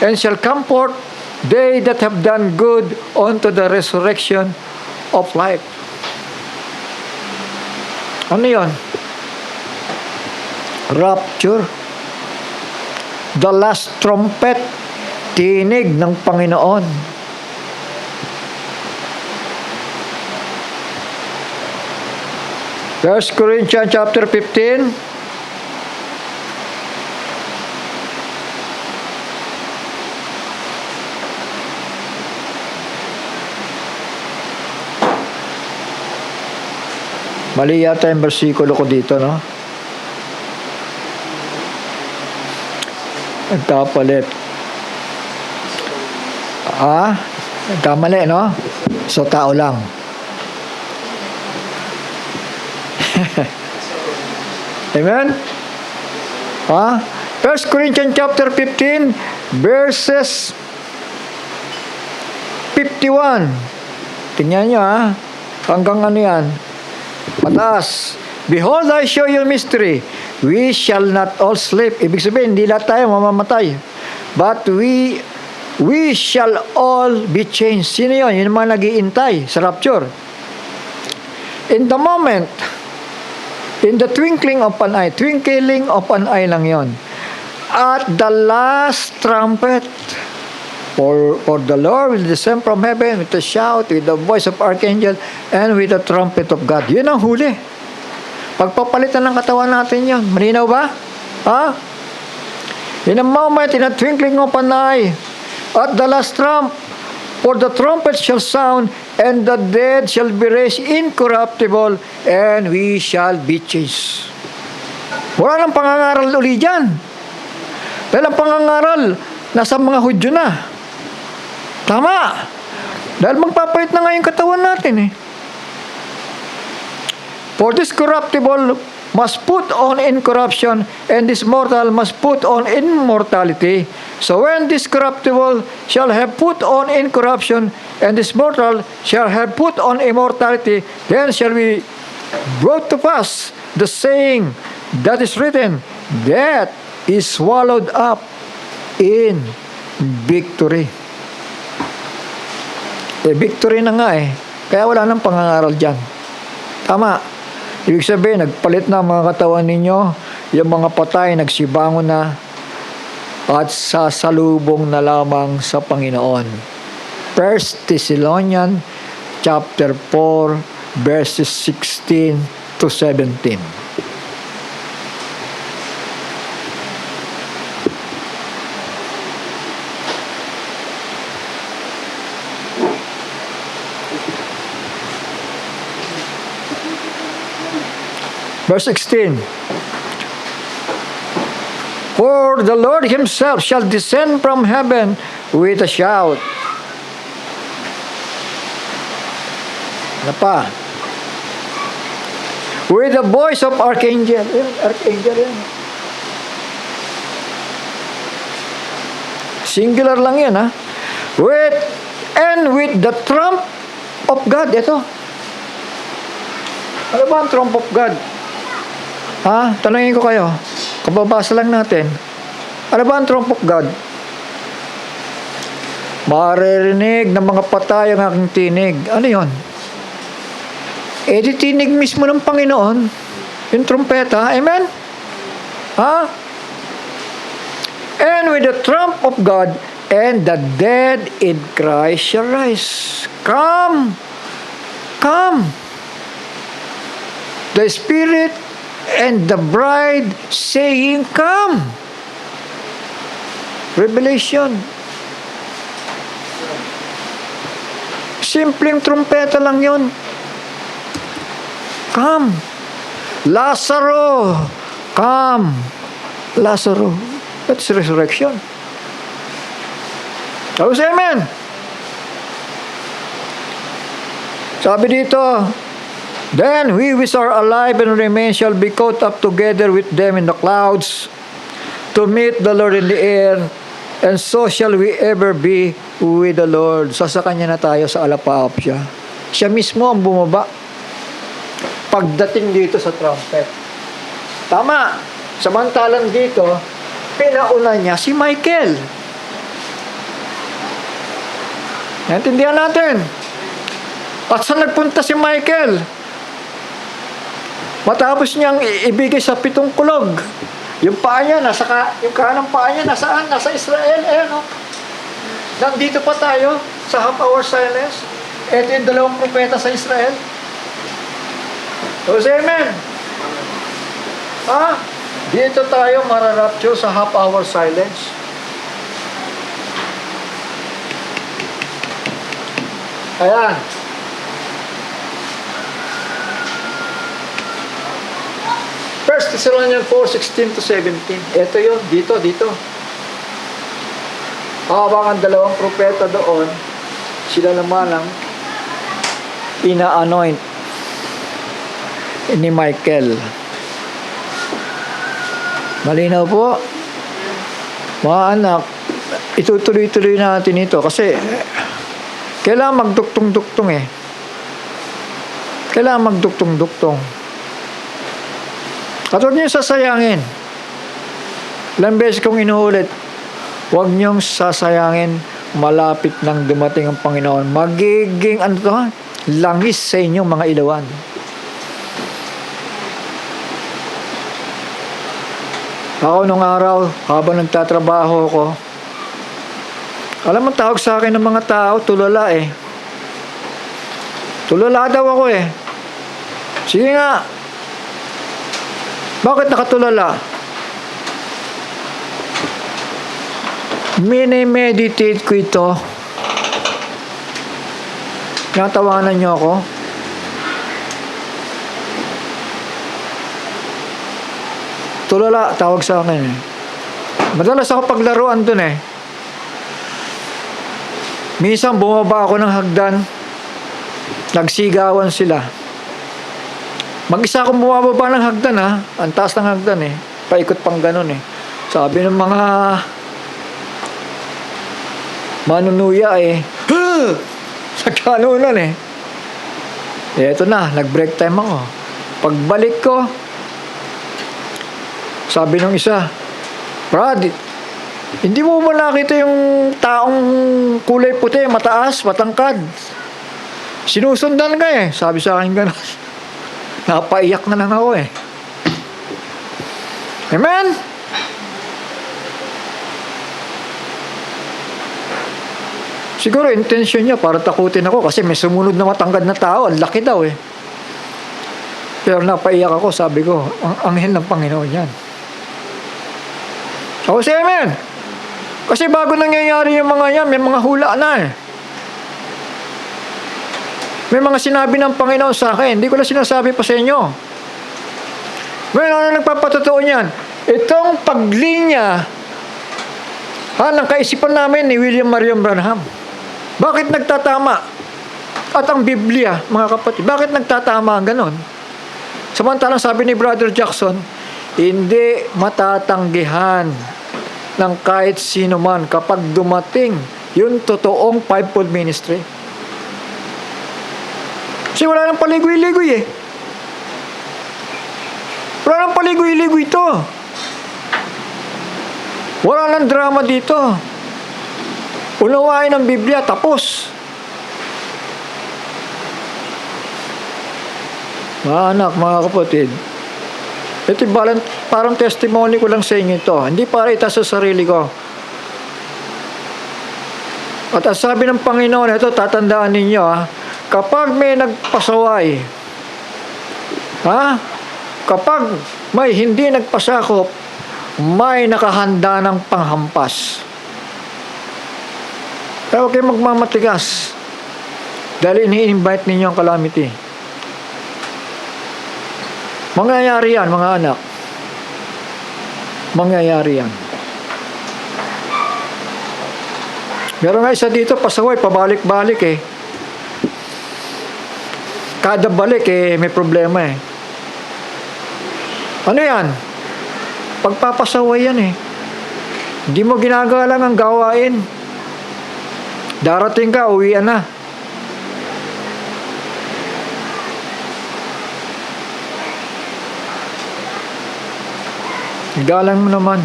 and shall come forth, they that have done good, unto the resurrection of life. Ano yon? Rapture. The last trumpet, tinig ng Panginoon. First Corinthians chapter 15. Mali yata yung versikulo ko dito, no? Nagkapalit. Nagkamali, no? So, tao lang. Amen? First Corinthians chapter 15, verses 51. Tingnan nyo, hanggang ano yan? Pataas. Behold, I show you a mystery. We shall not all sleep. Ibig sabihin, hindi lahat tayo mamamatay. But we shall all be changed. Sino yun? Yun yung mga nag-iintay sa rapture. In the moment, in the twinkling of an eye lang yon. At the last trumpet, for the Lord will descend from heaven with a shout, with the voice of archangel, and with the trumpet of God. Yun ang huli. Pagpapalitan ng katawan natin yun. Malinaw ba? In a moment, in a twinkling of an eye, at the last trump, for the trumpet shall sound, and the dead shall be raised incorruptible, and we shall be changed. Wala nang pangangaral uli dyan. Dahil ang pangangaral, nasa mga Hudyo na. Tama. Dahil magpapalit na nga yung katawan natin eh. For this corruptible must put on incorruption, and this mortal must put on immortality. So when this corruptible shall have put on incorruption, and this mortal shall have put on immortality, then shall be brought to pass the saying that is written, death is swallowed up in victory. Victory na nga eh. Kaya wala nang pangangaral dyan. Tama. Ibig sabihin, nagpalit na mga katawan ninyo, yung mga patay, nagsibangon na, at sasalubong na lamang sa Panginoon. 1 Thessalonians chapter 4, verses 16 to 17. Verse 16. For the Lord himself shall descend from heaven with a shout. Ano pa? With the voice of archangel. Archangel yan. Singular lang yan, ha? With the trump of God. Ito. Ano ba ang trump of God? Tanungin ko kayo. Kababasa lang natin. Ano ba ang trump of God? Maririnig ng mga patay ang aking tinig. Ano yon? Di tinig mismo ng Panginoon. Yung trumpeta. Amen? And with the trump of God, and the dead in Christ shall rise. Come! Come! The Spirit and the bride saying, come. Revelation. Simpleng trumpeta lang yun. Come. Lazaro. Come. Lazaro. That's resurrection. Tapos amen. Sabi dito, then we which are alive and remain shall be caught up together with them in the clouds to meet the Lord in the air, and so shall we ever be with the Lord. So sa Kanya na tayo sa alapaap siya. Siya mismo ang bumaba pagdating dito sa trumpet. Tama. Samantalang dito, pinauna niya si Michael. Naintindihan natin. At saan nagpunta si Michael? Matapos niyang ibigay sa 7 kulog. Yung paa niya, yung kanang paa niya, nasaan? Nasa Israel. No? Nandito pa tayo sa half-hour silence. Ito yung 2 propeta sa Israel. So, say amen. Dito tayo mararapture sa half-hour silence. Ayan. 1 Thessalonians 4:16-17. Ito yun, dito. Habang ang 2 propeta doon, sila naman ang ina-anoint ni Michael. Malinaw po? Mga anak, itutuloy-tuloy natin ito kasi kailangan magduktong-duktong eh. Kailangan magduktong-duktong. At huwag niyo sasayangin. Ilang beses kong inuulit, huwag niyong sasayangin, malapit nang dumating ang Panginoon. Magiging, langis sa inyong mga ilawan. Ako nung araw, habang nagtatrabaho ko, alam mo, tawag sa akin ng mga tao, tulala eh. Tulala daw ako eh. Sige nga. Bakit nakatulala? Mini-meditate ko ito. Natawanan niyo ako? Tulala, tawag sa akin eh. Madalas ako paglaruan dun eh. Minsan bumaba ako ng hagdan. Nagsigawan sila. Mag-isa akong bumababa ng hagdan ha. Ang taas ng hagdan eh. Paikot pang ganun eh. Sabi ng mga manunuya eh, sa kanunan eh. Eto na, nag-break time ako. Pagbalik ko, sabi ng isa, Brad, hindi mo ba nakita yung taong kulay puti, mataas, matangkad? Sinusundan ka eh. Sabi sa akin gano'n. Napaiyak na lang ako eh. Amen? Siguro intention niya para takutin ako kasi may sumunod na matangkad na tao. Ang laki daw eh. Pero napaiyak ako, sabi ko, ang anghel ng Panginoon yan. Ako say amen. Kasi bago nangyayari yung mga yan, may mga hula na eh. May mga sinabi ng Panginoon sa akin, hindi ko lang sinasabi pa sa inyo. Ngayon, ano nagpapatotoo niyan? Itong paglinya ng kaisipan namin ni William Marion Branham. Bakit nagtatama? At ang Biblia, mga kapatid, bakit nagtatama ang ganon? Samantalang sabi ni Brother Jackson, hindi matatanggihan ng kahit sino man kapag dumating yung totoong fivefold ministry. Kasi wala nang paligoy-ligoy eh. Wala nang paligoy-ligoy ito. Wala nang drama dito. Unawain ang Biblia, tapos. Mga anak, mga kapatid, ito parang testimony ko lang sa inyo ito. Hindi para itaas sa sarili ko. At ang sabi ng Panginoon, ito tatandaan ninyo kapag may nagpasaway, kapag may hindi nagpasakop, may nakahanda ng panghampas. Kaya huwag kayong magmamatigas dahil ini-invite ninyo ang calamity. Mangyayari yan, mga anak. Mangyayari yan. Meron nga isa dito, pasaway, pabalik-balik eh. Kada balik eh, may problema eh. Ano yan? Pagpapasaway yan eh. Hindi mo ginagalang ang gawain. Darating ka, uwian na. Galang mo naman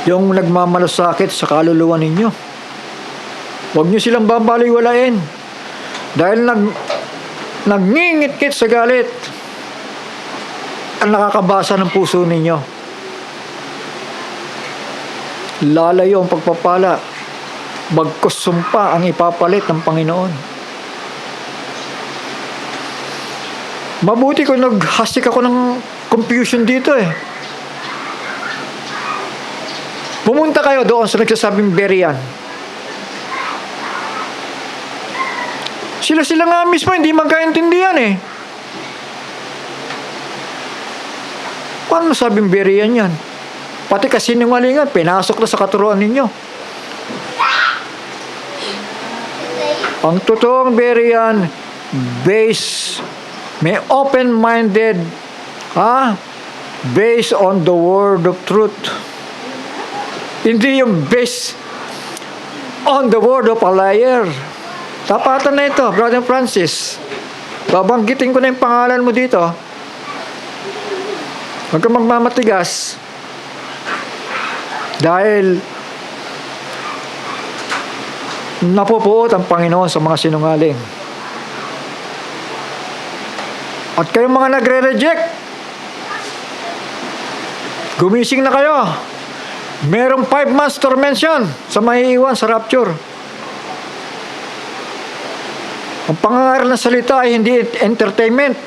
yung nagmamalasakit sa kaluluwa ninyo. Huwag nyo silang babaliwalain dahil nagngingit-ngit sa galit ang nakakabasa ng puso ninyo. Lalayo ang pagpapala, bagkus sumpa ang ipapalit ng Panginoon. Mabuti kung naghasik ako ng confusion dito eh. Pumunta kayo doon sa nagsasabing Berean. Sila nga mismo hindi magkaintindihan eh. Paano sabing Berean yan? Pati kasinungalingan, pinasok na sa katuruan ninyo. Ang totoong Berean, may open-minded, based on the word of truth. Hindi yung based on the word of a liar. Tapatan na ito, Brother Francis. Babanggitin ko na yung pangalan mo dito. Huwag kang magmamatigas. Dahil napupuot ang Panginoon sa mga sinungaling. At kayong mga nagre-reject, gumising na kayo. Merong 5 months tormention sa maiiwan sa rapture. Ang pangangaral ng salita ay hindi entertainment.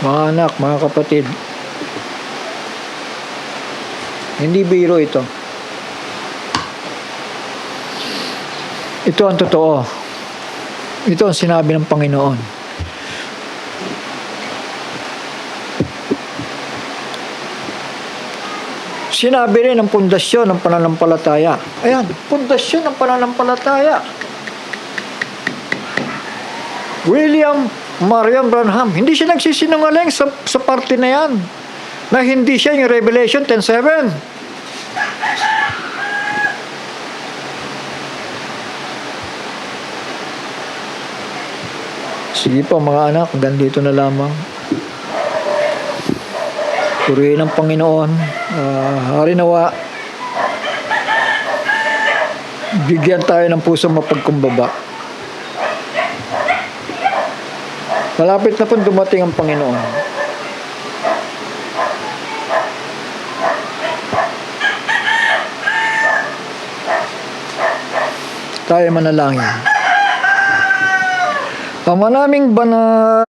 Mga anak, mga kapatid, hindi biro ito. Ito ang totoo. Ito ang sinabi ng Panginoon. Sinabi rin ang pundasyon ng pananampalataya. Ayan, pundasyon ng pananampalataya. William Marion Branham, hindi siya nagsisinungaling sa parte na yan. Na hindi siya yung Revelation 10:7. Sige po mga anak, hanggang dito na lamang. Purihin ang Panginoon. Hari nawa, bigyan tayo ng puso mapagkumbaba. Malapit na po dumating ang Panginoon. Tayo manalangin. Ama naming banal